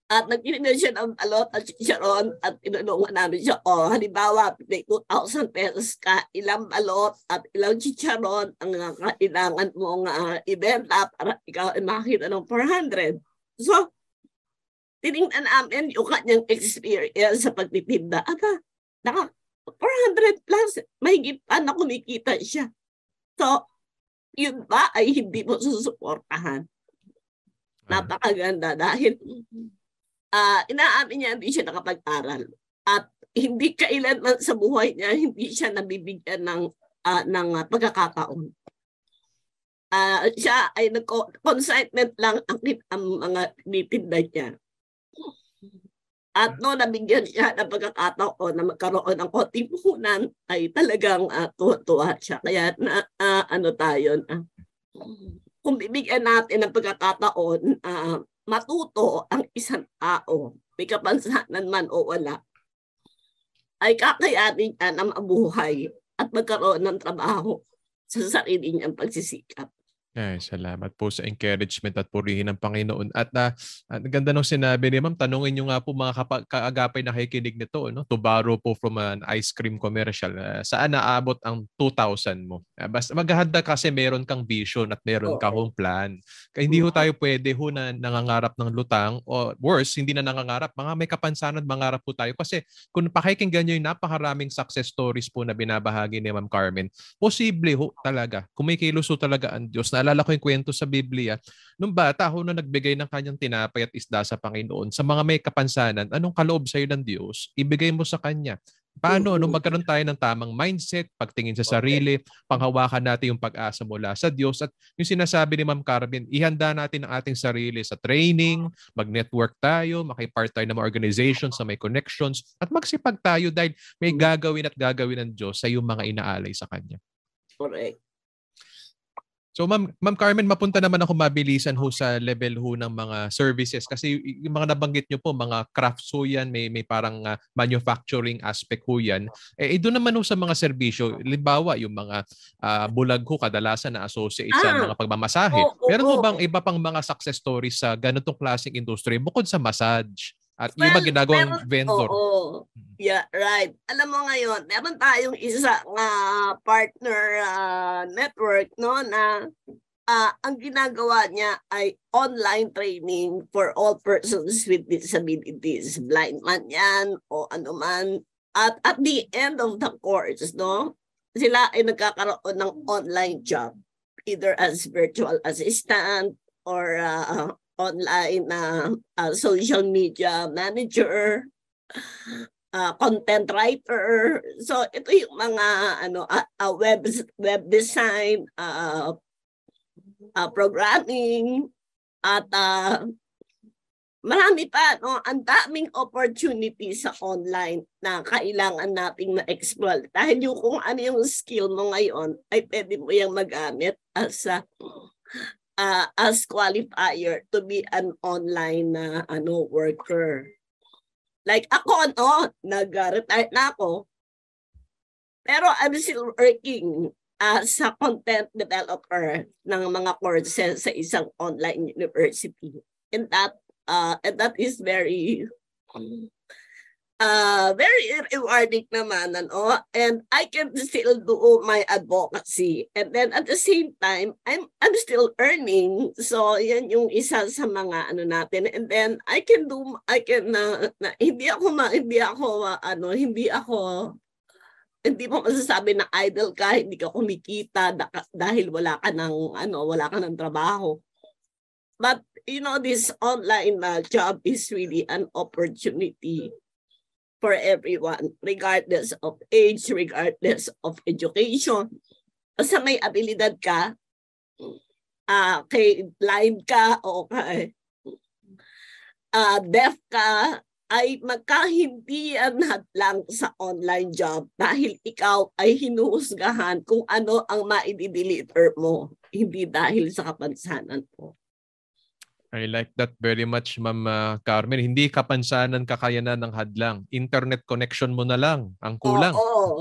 Speaker 3: At nagpinigyan siya ng balot at chicharon at tinulungan namin siya, halimbawa, may 2,000 pesos ka, ilang balot at ilang chicharon ang kailangan mong ibenta para ikaw ay makita ng 400. So, tinignan namin yung kanyang experience sa pagtitinda. Naka 400 plus, mahigit pa na kumikita siya. So, yun ba ay hindi mo susuportahan? Napakaganda dahil inaamin niya hindi siya nakapag-aral at hindi kailanman sa buhay niya hindi siya nabibigyan ng pagkakataon. Siya ay consignment lang ang mga tinitinda niya. At no nabigyan siya ng pagkakataon na magkaroon ng konting puhunan ay talagang tuwa siya. Kaya kung bibigyan natin ng pagkakataon matuto ang isang tao, may kapansanan man o wala, ay kakayanin niya na mabuhay at magkaroon ng trabaho sa sarili niyang pagsisikap.
Speaker 2: Ay, salamat po sa encouragement at purihin ng Panginoon. At ganda nung sinabi ni Ma'am, tanungin nyo nga po mga kaagapay na nakikinig nito, no? To borrow po from an ice cream commercial. Saan naabot ang 2,000 mo? Basta maghahanda kasi meron kang vision at meron ka hong plan. Kaya hindi ho tayo pwede na nangangarap ng lutang o worse, hindi na nangangarap. Mga may kapansanan, mangarap po tayo. Kasi kung pakikinggan nyo yung napakaraming success stories po na binabahagi ni Ma'am Carmen, posible ho talaga. Kung may kilos ho talaga ang Diyos. Naalala ko yung kwento sa Biblia. Nung bata ho na nagbigay ng kanyang tinapay at isda sa Panginoon, sa mga may kapansanan, anong kaloob sa'yo ng Diyos? Ibigay mo sa Kanya. Paano? Nung magkaroon tayo ng tamang mindset, pagtingin sa sarili, panghawakan natin yung pag-asa mula sa Diyos. At yung sinasabi ni Ma'am Carmen, ihanda natin ang ating sarili sa training, mag-network tayo, makipart tayo ng mga organizations sa may connections, at magsipag tayo dahil may gagawin at gagawin ng Diyos sa yung mga inaalay sa Kanya.
Speaker 3: Correct.
Speaker 2: So Ma'am Carmen, mapunta naman ako mabilisan ho sa level ho ng mga services kasi yung mga nabanggit nyo po, mga crafts ho yan, may parang manufacturing aspect ho yan. Doon naman ho sa mga serbisyo, limbawa yung mga bulag ho kadalasan na associate sa mga pagmamasahe. Meron ho bang iba pang mga success stories sa ganitong klaseng industry bukod sa massage? At yung mga ginagawang vendor.
Speaker 3: Yeah, right. Alam mo ngayon, meron tayong isang partner network, no, na ang ginagawa niya ay online training for all persons with disabilities. Blind man yan o ano man. At the end of the course, no, sila ay nagkakaroon ng online job, either as virtual assistant or online social media manager, content writer. So ito yung mga web design, programming at marami pa, no? Ang daming opportunity sa online na kailangan nating ma-explore. Dahil yung kung ano yung skill mo ngayon ay pwede mo yung magamit as qualifier to be an online worker. Like ako, nag-retire na ako, pero I'm still working as a content developer ng mga courses sa isang online university. And that is very Very rewarding naman, ano? And I can still do my advocacy. And then at the same time, I'm still earning. So yan yung isa sa mga ano natin. And then hindi mo masasabi na idle ka, hindi ka kumikita dahil wala ka ng trabaho. But you know, this online job is really an opportunity for everyone, regardless of age, regardless of education. Basta may abilidad ka, kay blind ka o kay deaf ka, ay magkahindihan lang sa online job dahil ikaw ay hinuhusgahan kung ano ang ma-deliver mo, hindi dahil sa kapansanan mo.
Speaker 2: I like that very much, Ma'am Carmen. Hindi kapansanan kakayanan ng hadlang. Internet connection mo na lang ang kulang.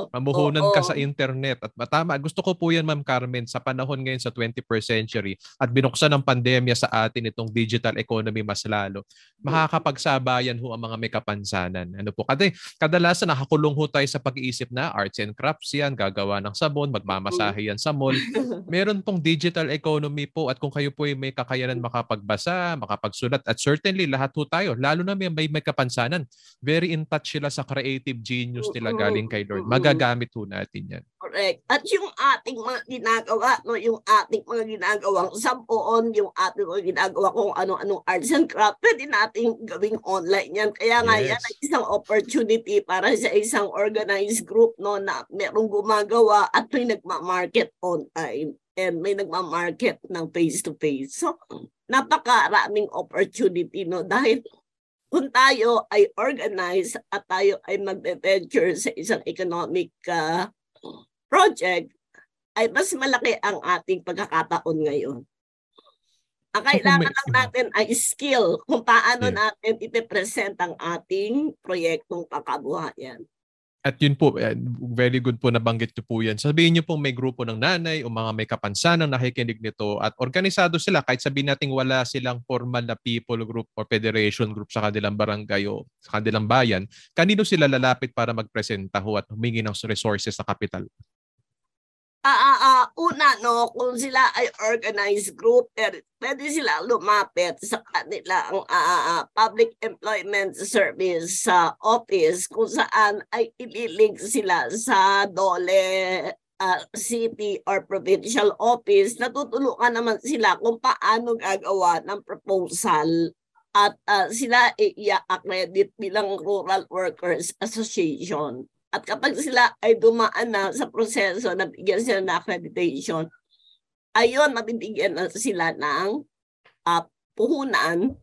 Speaker 2: Mamuhunan ka sa internet. At matama, gusto ko po yan, Ma'am Carmen, sa panahon ngayon sa 21st century at binuksan ng pandemya sa atin itong digital economy mas lalo. Makakapagsabayan ho ang mga may kapansanan. Ano po? Kasi kadalasan nakakulong ho tayo sa pag-iisip na arts and crafts yan, gagawa ng sabon, magmamasahe yan sa mall. Meron pong digital economy po at kung kayo po ay may kakayanan makapagbasa, makapagsulat at certainly lahat ho tayo, lalo na may kapansanan, very in touch sila sa creative genius nila galing kay Lord. Magagamit ho natin yan.
Speaker 3: Correct. At yung ating mga ginagawa, no, yung ating mga ginagawang sabon, yung ating mga ginagawa kung ano-anong arts and craft, pwede nating gawing online yan. Kaya nga yan ay isang opportunity para sa isang organized group, no, na merong gumagawa at may nagma-market online and may nagma-market ng face-to-face. So, napakaraming opportunity, no, dahil kung tayo ay organized at tayo ay magbe-venture sa isang economic project, ay mas malaki ang ating pagkakataon ngayon. Ang kailangan lang natin ay skill kung paano natin ipipresent ang ating proyektong pangkabuhayan.
Speaker 2: At yun po, very good po nabanggit niyo po yan. Sabihin niyo po may grupo ng nanay o mga may kapansanang nakikinig nito at organisado sila kahit sabihin natin wala silang formal na people group or federation group sa kanilang barangay o sa kanilang bayan. Kanino sila lalapit para magpresenta ho at humingi ng resources sa kapital?
Speaker 3: Una, no, kung sila ay organized group, pwede sila lumapit sa kanilang public employment service office kung saan ay ililink sila sa DOLE city or provincial office. Natutulungan naman sila kung paano gagawa ng proposal at sila i-accredit bilang Rural Workers Association. At kapag sila ay dumaan na sa proseso na bigyan sila ng accreditation, ayun, mabibigyan na sila ng puhunan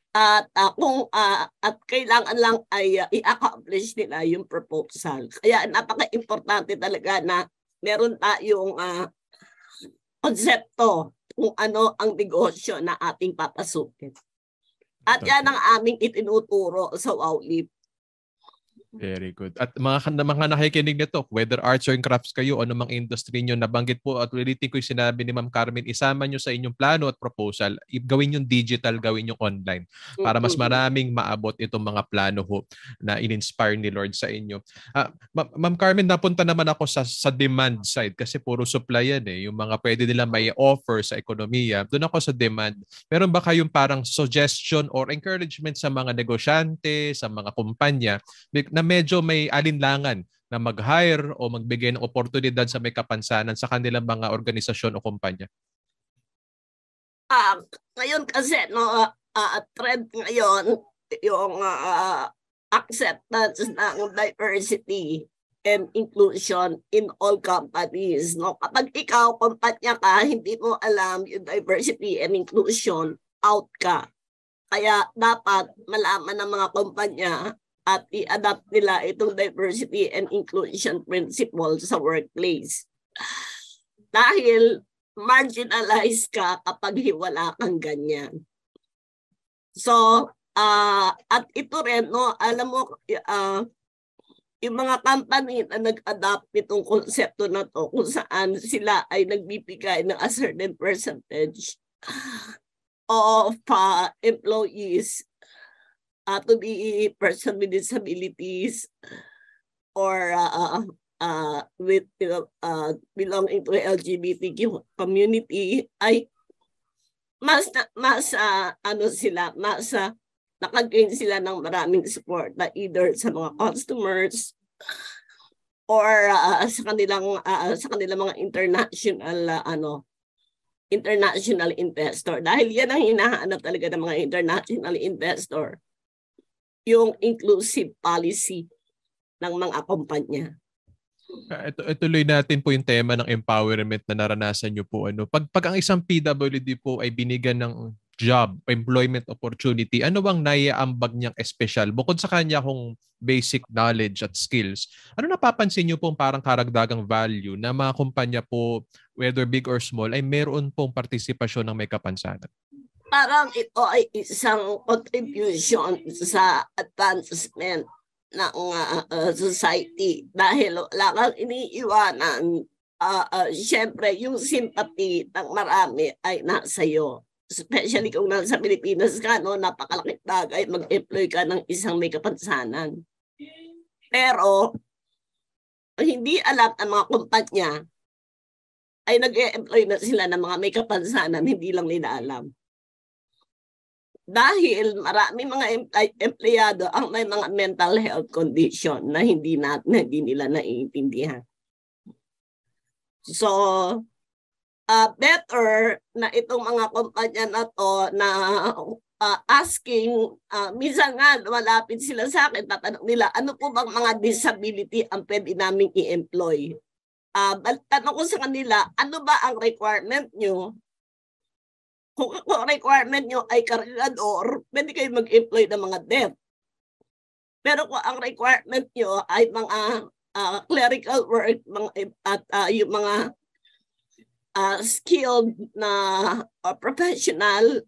Speaker 3: at at kailangan lang ay i-accomplish nila yung proposal. Kaya napaka-importante talaga na meron tayong konsepto kung ano ang negosyo na ating papasukin. At yan ang aming itinuturo sa WowLib.
Speaker 2: Very good. At mga nakikinig nito, whether arts or crafts kayo, ano mang industry nyo, nabanggit po at ulitin ko yung sinabi ni Ma'am Carmen, isama nyo sa inyong plano at proposal, gawin yung digital, gawin yung online para mas maraming maabot itong mga plano ho na in-inspire ni Lord sa inyo. Ma'am Carmen, napunta naman ako sa demand side kasi puro supply yan yung mga pwede nila may offer sa ekonomiya. Doon ako sa demand. Meron ba kayong parang suggestion or encouragement sa mga negosyante, sa mga kumpanya na medyo may alinlangan na mag-hire o magbigay ng oportunidad sa may kapansanan sa kanilang mga organisasyon o kumpanya?
Speaker 3: Ngayon kasi, no, trend ngayon yung acceptance ng diversity and inclusion in all companies. No? Kapag ikaw, kumpanya ka, hindi mo alam yung diversity and inclusion, out ka. Kaya dapat malaman ng mga kumpanya at i-adapt nila itong diversity and inclusion principle sa workplace. Dahil marginalized ka kapag wala kang ganyan. So, at ito rin, no, alam mo, yung mga company na nag-adapt itong konsepto na to, kung saan sila ay nagbibigay ng a certain percentage of employees to be person with disabilities or with belonging to LGBTQ community ay mas nakagain sila ng maraming support na either sa mga customers or sa kanilang mga international investor, dahil yan ang hinahanap talaga ng mga international investor, yung inclusive policy ng mga kumpanya.
Speaker 2: Ituloy natin po yung tema ng empowerment na naranasan nyo po. Pag ang isang PWD po ay binigyan ng job, employment opportunity, ano bang naiaambag niyang espesyal? Bukod sa kanya kung basic knowledge at skills, ano napapansin niyo pong parang karagdagang value na mga kumpanya po, whether big or small, ay meron pong partisipasyon ng may kapansanan?
Speaker 3: Parang ito ay isang contribution sa advancement ng society, dahil wala kang iniiwanan. Siyempre, yung sympathy ng marami ay nasa iyo. Especially kung nasa Pilipinas ka, napakalaking bagay mag-employ ka ng isang may kapansanan. Pero hindi alam ang mga kumpanya ay nag-e-employ na sila ng mga may kapansanan, hindi lang nila alam. Dahil marami mga empleyado ang may mga mental health condition na hindi nila naiintindihan. So, better na itong mga kumpanya na to na asking, minsan nga malapit sila sa akin, tatanong nila, ano po bang mga disability ang pwede namin i-employ? Tanong ko sa kanila, ano ba ang requirement nyo? Kung requirement nyo ay kargador, pwede kayo mag-employ ng mga deaf. Pero kung ang requirement nyo ay mga clerical work at yung mga skilled na professional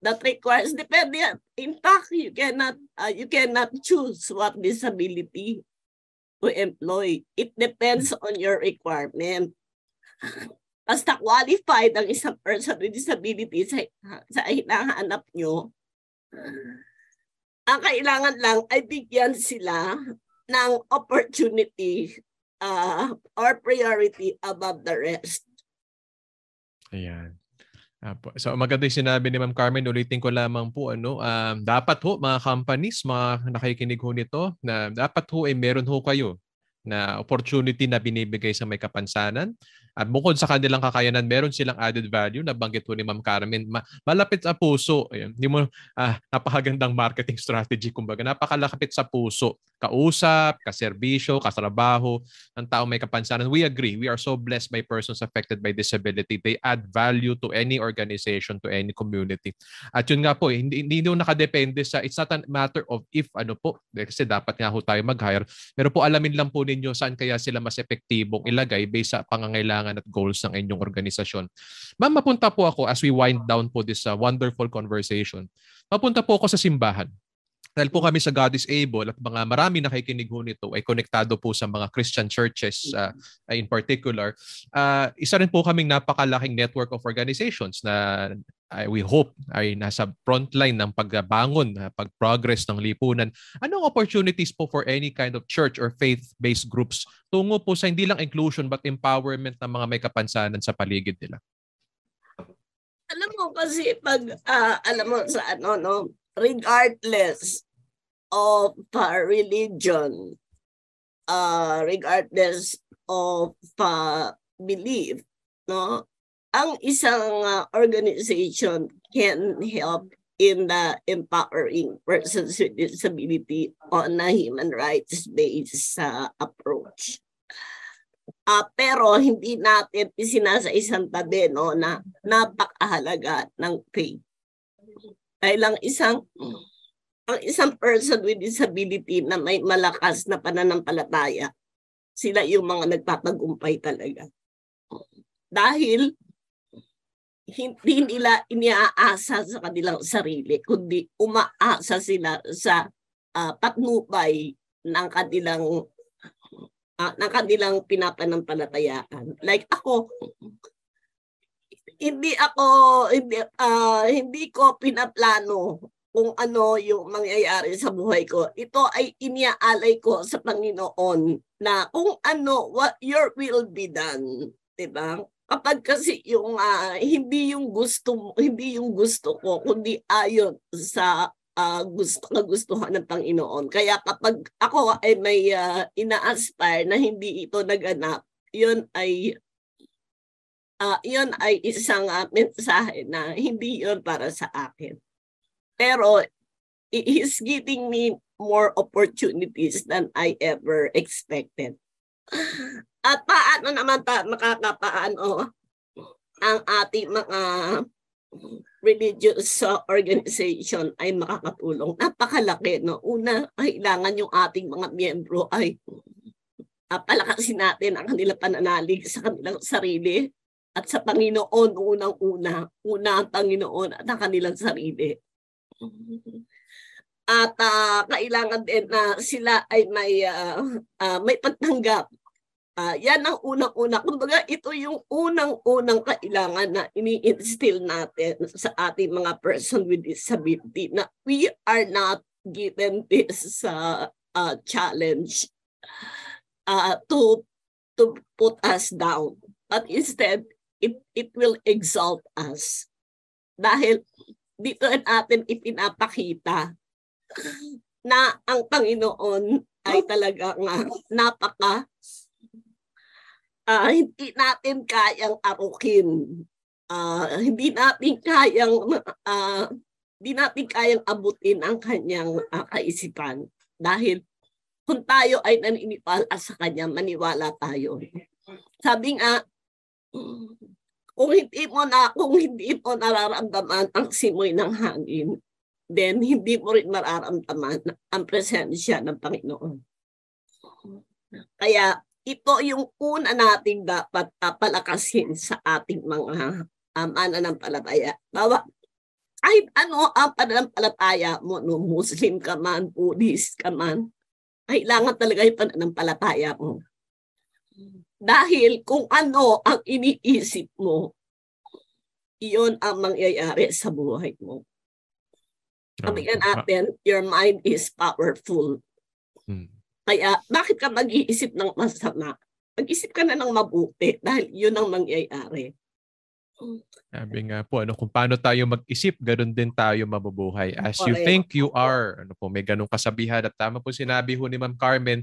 Speaker 3: that requires, depende. In fact, you cannot choose what disability to employ. It depends on your requirement. Basta qualified ang isang person with disability sa hinahanap nyo, ang kailangan lang ay bigyan sila ng opportunity or priority above the rest.
Speaker 2: Ayan. So maganda yung sinabi ni Ma'am Carmen, ulitin ko lamang po, dapat ho mga companies, mga nakikinig ho nito, na dapat ho ay meron ho kayo na opportunity na binibigay sa may kapansanan. At bukod sa kanilang kakayanan, meron silang added value na banggit po ni Ma'am Carmen. Malapit sa puso. Ayun. Hindi mo, napakagandang marketing strategy. Kumbaga, napakalapit sa puso. Kausap, kaserbisyo, katrabaho ng tao may kapansanan. We agree. We are so blessed by persons affected by disability. They add value to any organization, to any community. At yun nga po, hindi nakadepende sa, it's not a matter of if kasi dapat nga ho tayo mag-hire. Pero po alamin lang po ninyo saan kaya sila mas epektibong ilagay based sa pangangailangan at goals ng inyong organisasyon. Ma'am, mapunta po ako as we wind down po this wonderful conversation. Mapunta po ako sa simbahan. Dahil po kami sa God is Able at mga marami nakikinig ho nito ay konektado po sa mga Christian churches in particular. Isa rin po kaming napakalaking network of organizations na we hope ay nasa frontline ng pagbangon, pag-progress ng lipunan. Anong opportunities po for any kind of church or faith-based groups tungo po sa hindi lang inclusion but empowerment ng mga may kapansanan sa paligid nila?
Speaker 3: Alam mo kasi pag regardless of religion, regardless of belief, no, ang isang organization can help in the empowering persons with disability on a human rights based approach. Pero hindi natin isinasaisan tabi, no, na napakahalaga ng faith. Dahil ang isang person with disability na may malakas na pananampalataya, sila yung mga nagtatagumpay talaga. Dahil hindi nila iniaasa sa kanilang sarili, kundi umaasa sila sa patnubay ng kanilang pinapanampalatayaan. Like ako, hindi ko pinaplano kung ano yung mangyayari sa buhay ko, ito ay iniaalay ko sa Panginoon na kung ano, what your will be done. Diba? Kapag kasi yung hindi yung gusto ko, kundi ayon sa gustuhan ng Panginoon. Kaya kapag ako ay may ina-aspire na hindi ito naganap, yun ay isang mensahe na hindi yun para sa akin. Pero He's giving me more opportunities than I ever expected. At paano naman makakapaano ang ating mga religious organization ay makakatulong? Napakalaki, no? Una, kailangan yung ating mga miyembro ay palakasin natin ang kanilang pananalig sa kanilang sarili at sa Panginoon unang-una. Una ang Panginoon at ang kanilang sarili. At kailangan din na sila ay may pagtanggap. Yan ang unang-una. Kumbaga, ito yung unang-unang kailangan na ini-instill natin sa ating mga person with disability na we are not given this challenge to put us down. But instead, it will exalt us. Dahil dito natin ipinapakita na ang Panginoon ay talagang hindi natin kayang arukin. Hindi natin kayang abutin ang kanyang kaisipan. Dahil kung tayo ay naniniwala sa kanya, maniwala tayo. Sabi nga, kung hindi mo nararamdaman ang simoy ng hangin, then hindi mo rin mararamdaman ang presensya ng Panginoon. Kaya ito yung una nating dapat palakasin sa ating mga mananampalataya. Kahit ano ang pananampalataya mo, no, Muslim ka man, Buddhist ka man, kailangan talaga yung pananampalataya mo. Dahil kung ano ang iniisip mo, iyon ang mangyayari sa buhay mo. Sabihin natin, your mind is powerful. Kaya bakit ka mag-iisip ng masama? Mag-isip ka na ng mabuti dahil yun ang mangyayari.
Speaker 2: Sabi nga po, kung paano tayo mag-isip, ganoon din tayo mabubuhay. As you think you are, may ganung kasabihan. At tama po sinabi ho ni Ma'am Carmen,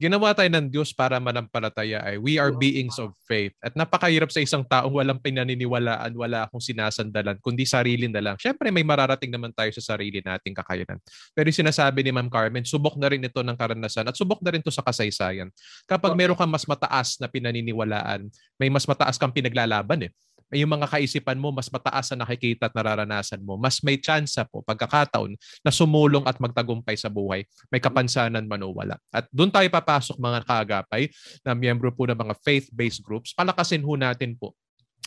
Speaker 2: ginawa tayo ng Diyos para manampalataya ay we are beings of faith. At napakahirap sa isang taong walang pinaniniwalaan, wala akong sinasandalan, kundi sarili na lang. Siyempre may mararating naman tayo sa sarili nating kakayanan. Pero yung sinasabi ni Ma'am Carmen, subok na rin ito ng karanasan at subok na rin ito sa kasaysayan. Kapag meron kang mas mataas na pinaniniwalaan, may mas mataas kang pinaglalaban yung mga kaisipan mo, mas mataas na nakikita at nararanasan mo, mas may tsansa po, pagkakataon, na sumulong at magtagumpay sa buhay. May kapansanan man o wala. At doon tayo papasok mga kaagapay na miyembro po ng mga faith-based groups. Palakasin ho natin po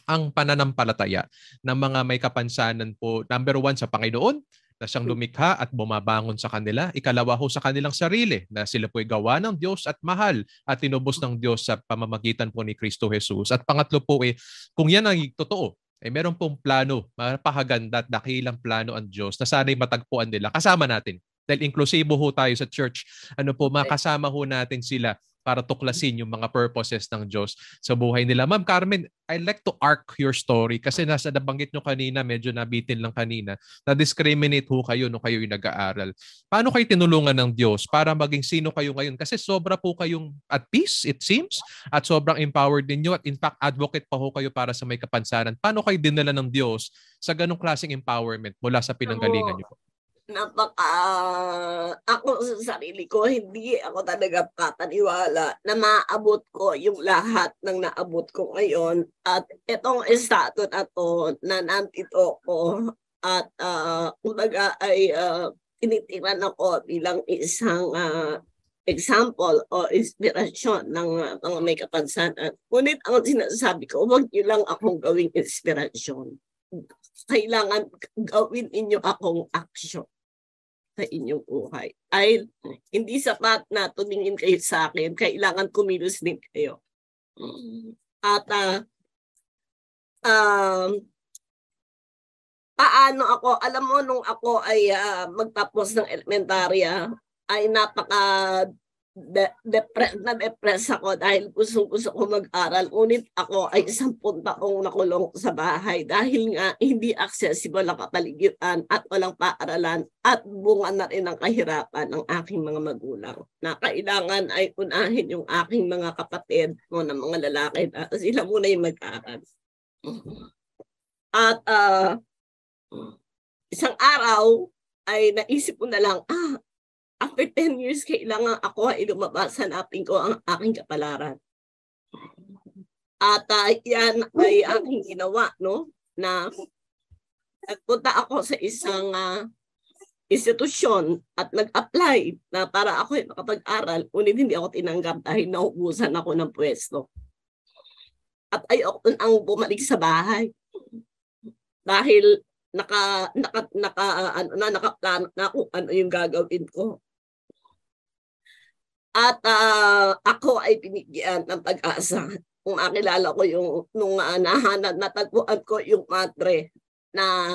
Speaker 2: ang pananampalataya ng mga may kapansanan po. Number 1 sa Panginoon, na siyang lumikha at bumabangon sa kanila. Ikalawa ho sa kanilang sarili na sila po'y gawa ng Diyos at mahal at tinubos ng Diyos sa pamamagitan po ni Kristo Jesus. At pangatlo po kung yan ang totoo, meron pong plano, mapakaganda at dakilang plano ang Diyos na sana'y matagpuan nila kasama natin. Dahil inklusibo ho tayo sa church, makasama ho natin sila para tuklasin yung mga purposes ng Diyos sa buhay nila. Ma'am Carmen, I'd like to arc your story kasi nabanggit nyo kanina, medyo nabitin lang kanina, na-discriminate ho kayo nung kayo yung nag-aaral. Paano kayo tinulungan ng Diyos para maging sino kayo ngayon? Kasi sobra po kayong at peace, it seems, at sobrang empowered ninyo at in fact, advocate pa ho kayo para sa may kapansanan. Paano kayo dinala ng Diyos sa ganong klaseng empowerment mula sa pinanggalingan nyo po?
Speaker 3: Ako sa sarili ko, hindi ako talaga kataniwala na maabot ko yung lahat ng naabot ko ngayon. At itong estado na to na nandito ko at kumbaga ay tinitiran ako bilang isang example o inspirasyon ng mga may kapansanan. Ngunit ang sinasabi ko, huwag niyo lang akong gawing inspirasyon. Kailangan gawin ninyo akong action sa inyong buhay. Ay, hindi sapat na tumingin kayo sa akin. Kailangan kumilos din kayo. At paano ako, alam mo, nung ako ay magtapos ng elementarya, ay na-depress ako dahil gusto ko mag-aral. Ngunit ako ay 10 taong nakulong sa bahay dahil nga hindi accessible ang kapaligiran at walang paaralan at bunga na rin ang kahirapan ng aking mga magulang. Na kailangan ay unahin yung aking mga kapatid mo ng mga lalaki na sila muna yung mag-aral. At isang araw ay naisip ko na lang, after 10 years, kailangan ako ay lumabas, hanapin ko ang aking kapalaran. At yan ay aking ginawa, no? Na nagpunta ako sa isang institusyon at nag-apply na para ako ay makapag-aral, ngunit hindi ako tinanggap dahil naubusan ako ng pwesto. At ayoko ang bumalik sa bahay. Dahil nakaplano na kung ano yung gagawin ko. At ako ay binigyan ng pag-asa. Kung makilala ko yung nung natagpuan ko yung madre na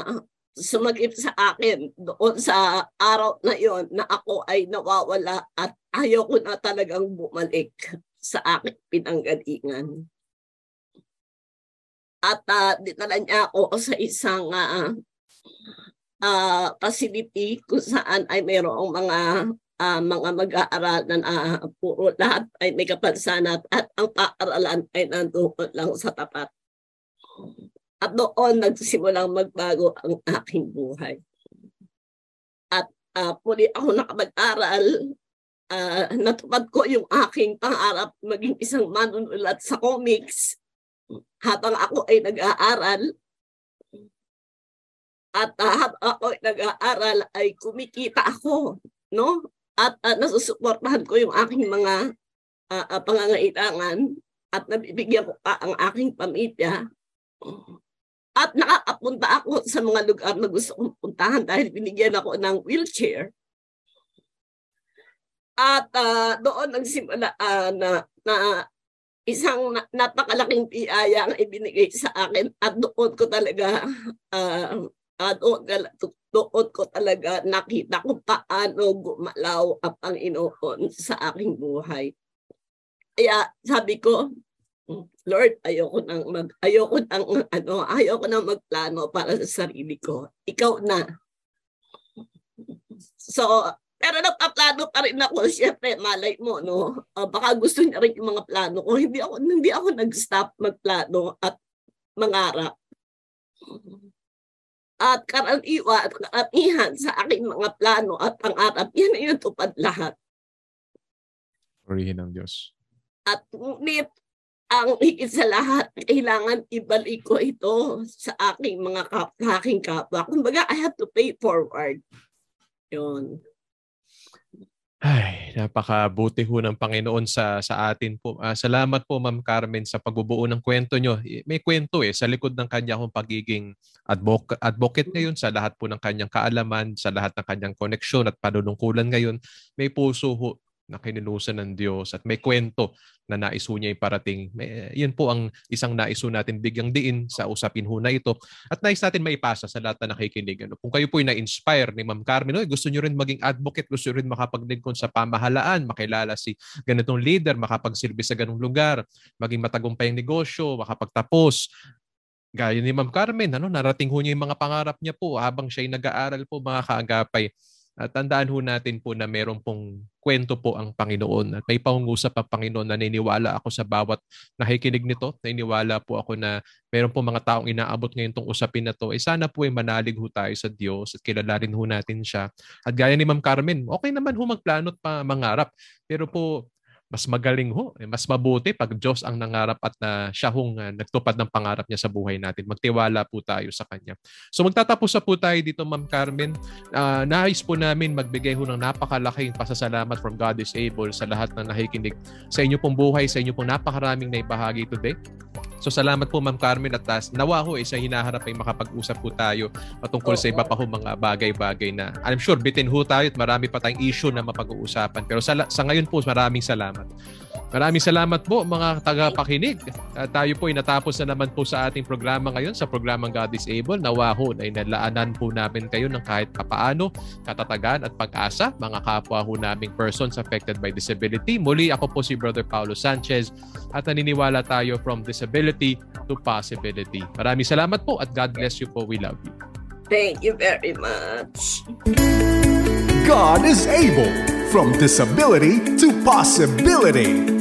Speaker 3: sumagip sa akin doon sa araw na yon na ako ay nawawala at ayaw ko na talagang bumalik sa aking pinanggalingan. At dinala niya ako sa isang facility kung saan ay mayroong mga mag-aaral na puro lahat ay may kapansanan at ang paaralan ay nandoon lang sa tapat. At doon nagsimulang magbago ang aking buhay. At muli ako nakapag-aral, natupad ko yung aking pangarap maging isang manunulat sa comics habang ako ay nag-aaral. At habang ako ay nag-aaral ay kumikita ako, no? At nasusuportahan ko yung aking mga pangangailangan at nabibigyan ko pa ang aking pamilya. At nakakapunta ako sa mga lugar na gusto kong puntahan dahil binigyan ako ng wheelchair. At doon nagsimula na isang napakalaking biyaya ang ibinigay sa akin at doon ko talaga doon ko talaga nakita kung paano gumalaw ang Panginoon sa aking buhay. Kaya sabi ko, Lord, ayoko nang magplano para sa sarili ko. Ikaw na. So, pero nagpaplano pa rin ako. Siyempre, malay mo, no? Baka gusto niya rin yung mga plano ko. Hindi ako nag-stop magplano at mangarap. At karaniwan sa aking mga plano at pangarap, yan ay natupad lahat.
Speaker 2: Purihin ng Diyos.
Speaker 3: At ngunit, ang higit sa lahat, kailangan ibalik ko ito sa aking aking kapwa. Kumbaga, I have to pay forward. Yun.
Speaker 2: Ay, napakabuti ho ng Panginoon sa atin po. Salamat po, Ma'am Carmen, sa pagbubuo ng kwento nyo. May kwento sa likod ng kanya kong pagiging advocate ngayon, sa lahat po ng kanyang kaalaman, sa lahat ng kanyang koneksyon at panunungkulan ngayon. May puso ho na kinilusan ng Diyos at may kwento na naiso niya iparating. Yun po ang isang naiso natin bigyang diin sa usapin ho na ito. At nais natin maipasa sa lahat na nakikinig. Kung kayo po ay na-inspire ni Ma'am Carmen, gusto nyo rin maging advocate, gusto nyo rin makapaglingkod sa pamahalaan, makilala si ganitong leader, makapagsilbi sa ganong lugar, maging matagumpay ang negosyo, makapagtapos. Gaya ni Ma'am Carmen, narating ho niya yung mga pangarap niya po habang siya ay nag-aaral po, mga kaagapay. At tandaan ho natin po na meron pong kwento po ang Panginoon at may pangungusap ang Panginoon. Naniniwala ako sa bawat nakikinig nito. Naniniwala po ako na meron po mga taong inaabot ngayon tong usapin na to. Sana po ay manalig ho tayo sa Diyos at kilalanin ho natin siya. At gaya ni Ma'am Carmen, okay naman ho magplano at mangarap. Pero po, mas magaling ho, mas mabuti pag Diyos ang nangarap at siya hong nagtupad ng pangarap niya sa buhay natin. Magtiwala po tayo sa Kanya. So magtatapos na po tayo dito, Ma'am Carmen. Nais po namin magbigay ho ng napakalaking pasasalamat from God is Able sa lahat ng nakikinig sa inyo pong buhay, sa inyo pong napakaraming naibahagi today. So salamat po, Ma'am Carmen, at nawa ho sa hinaharap ay makapag-usap po tayo patungkol sa iba pa ho mga bagay-bagay na I'm sure bitin ho tayo at marami pa tayong issue na mapag-uusapan. Pero sa ngayon po, maraming salamat. Maraming salamat po mga tagapakinig. Tayo po ay natapos na naman po sa ating programa ngayon, sa programang God is Able. Nawa ho na inalaanan po namin kayo ng kahit papaano katatagan at pag-asa, mga kapwa ho naming persons affected by disability. Muli ako po si Brother Paulo Sanchez at naniniwala tayo from disability to possibility. Maraming salamat po at God bless you po. We love you.
Speaker 3: Thank you very much.
Speaker 1: God is able. From disability to possibility.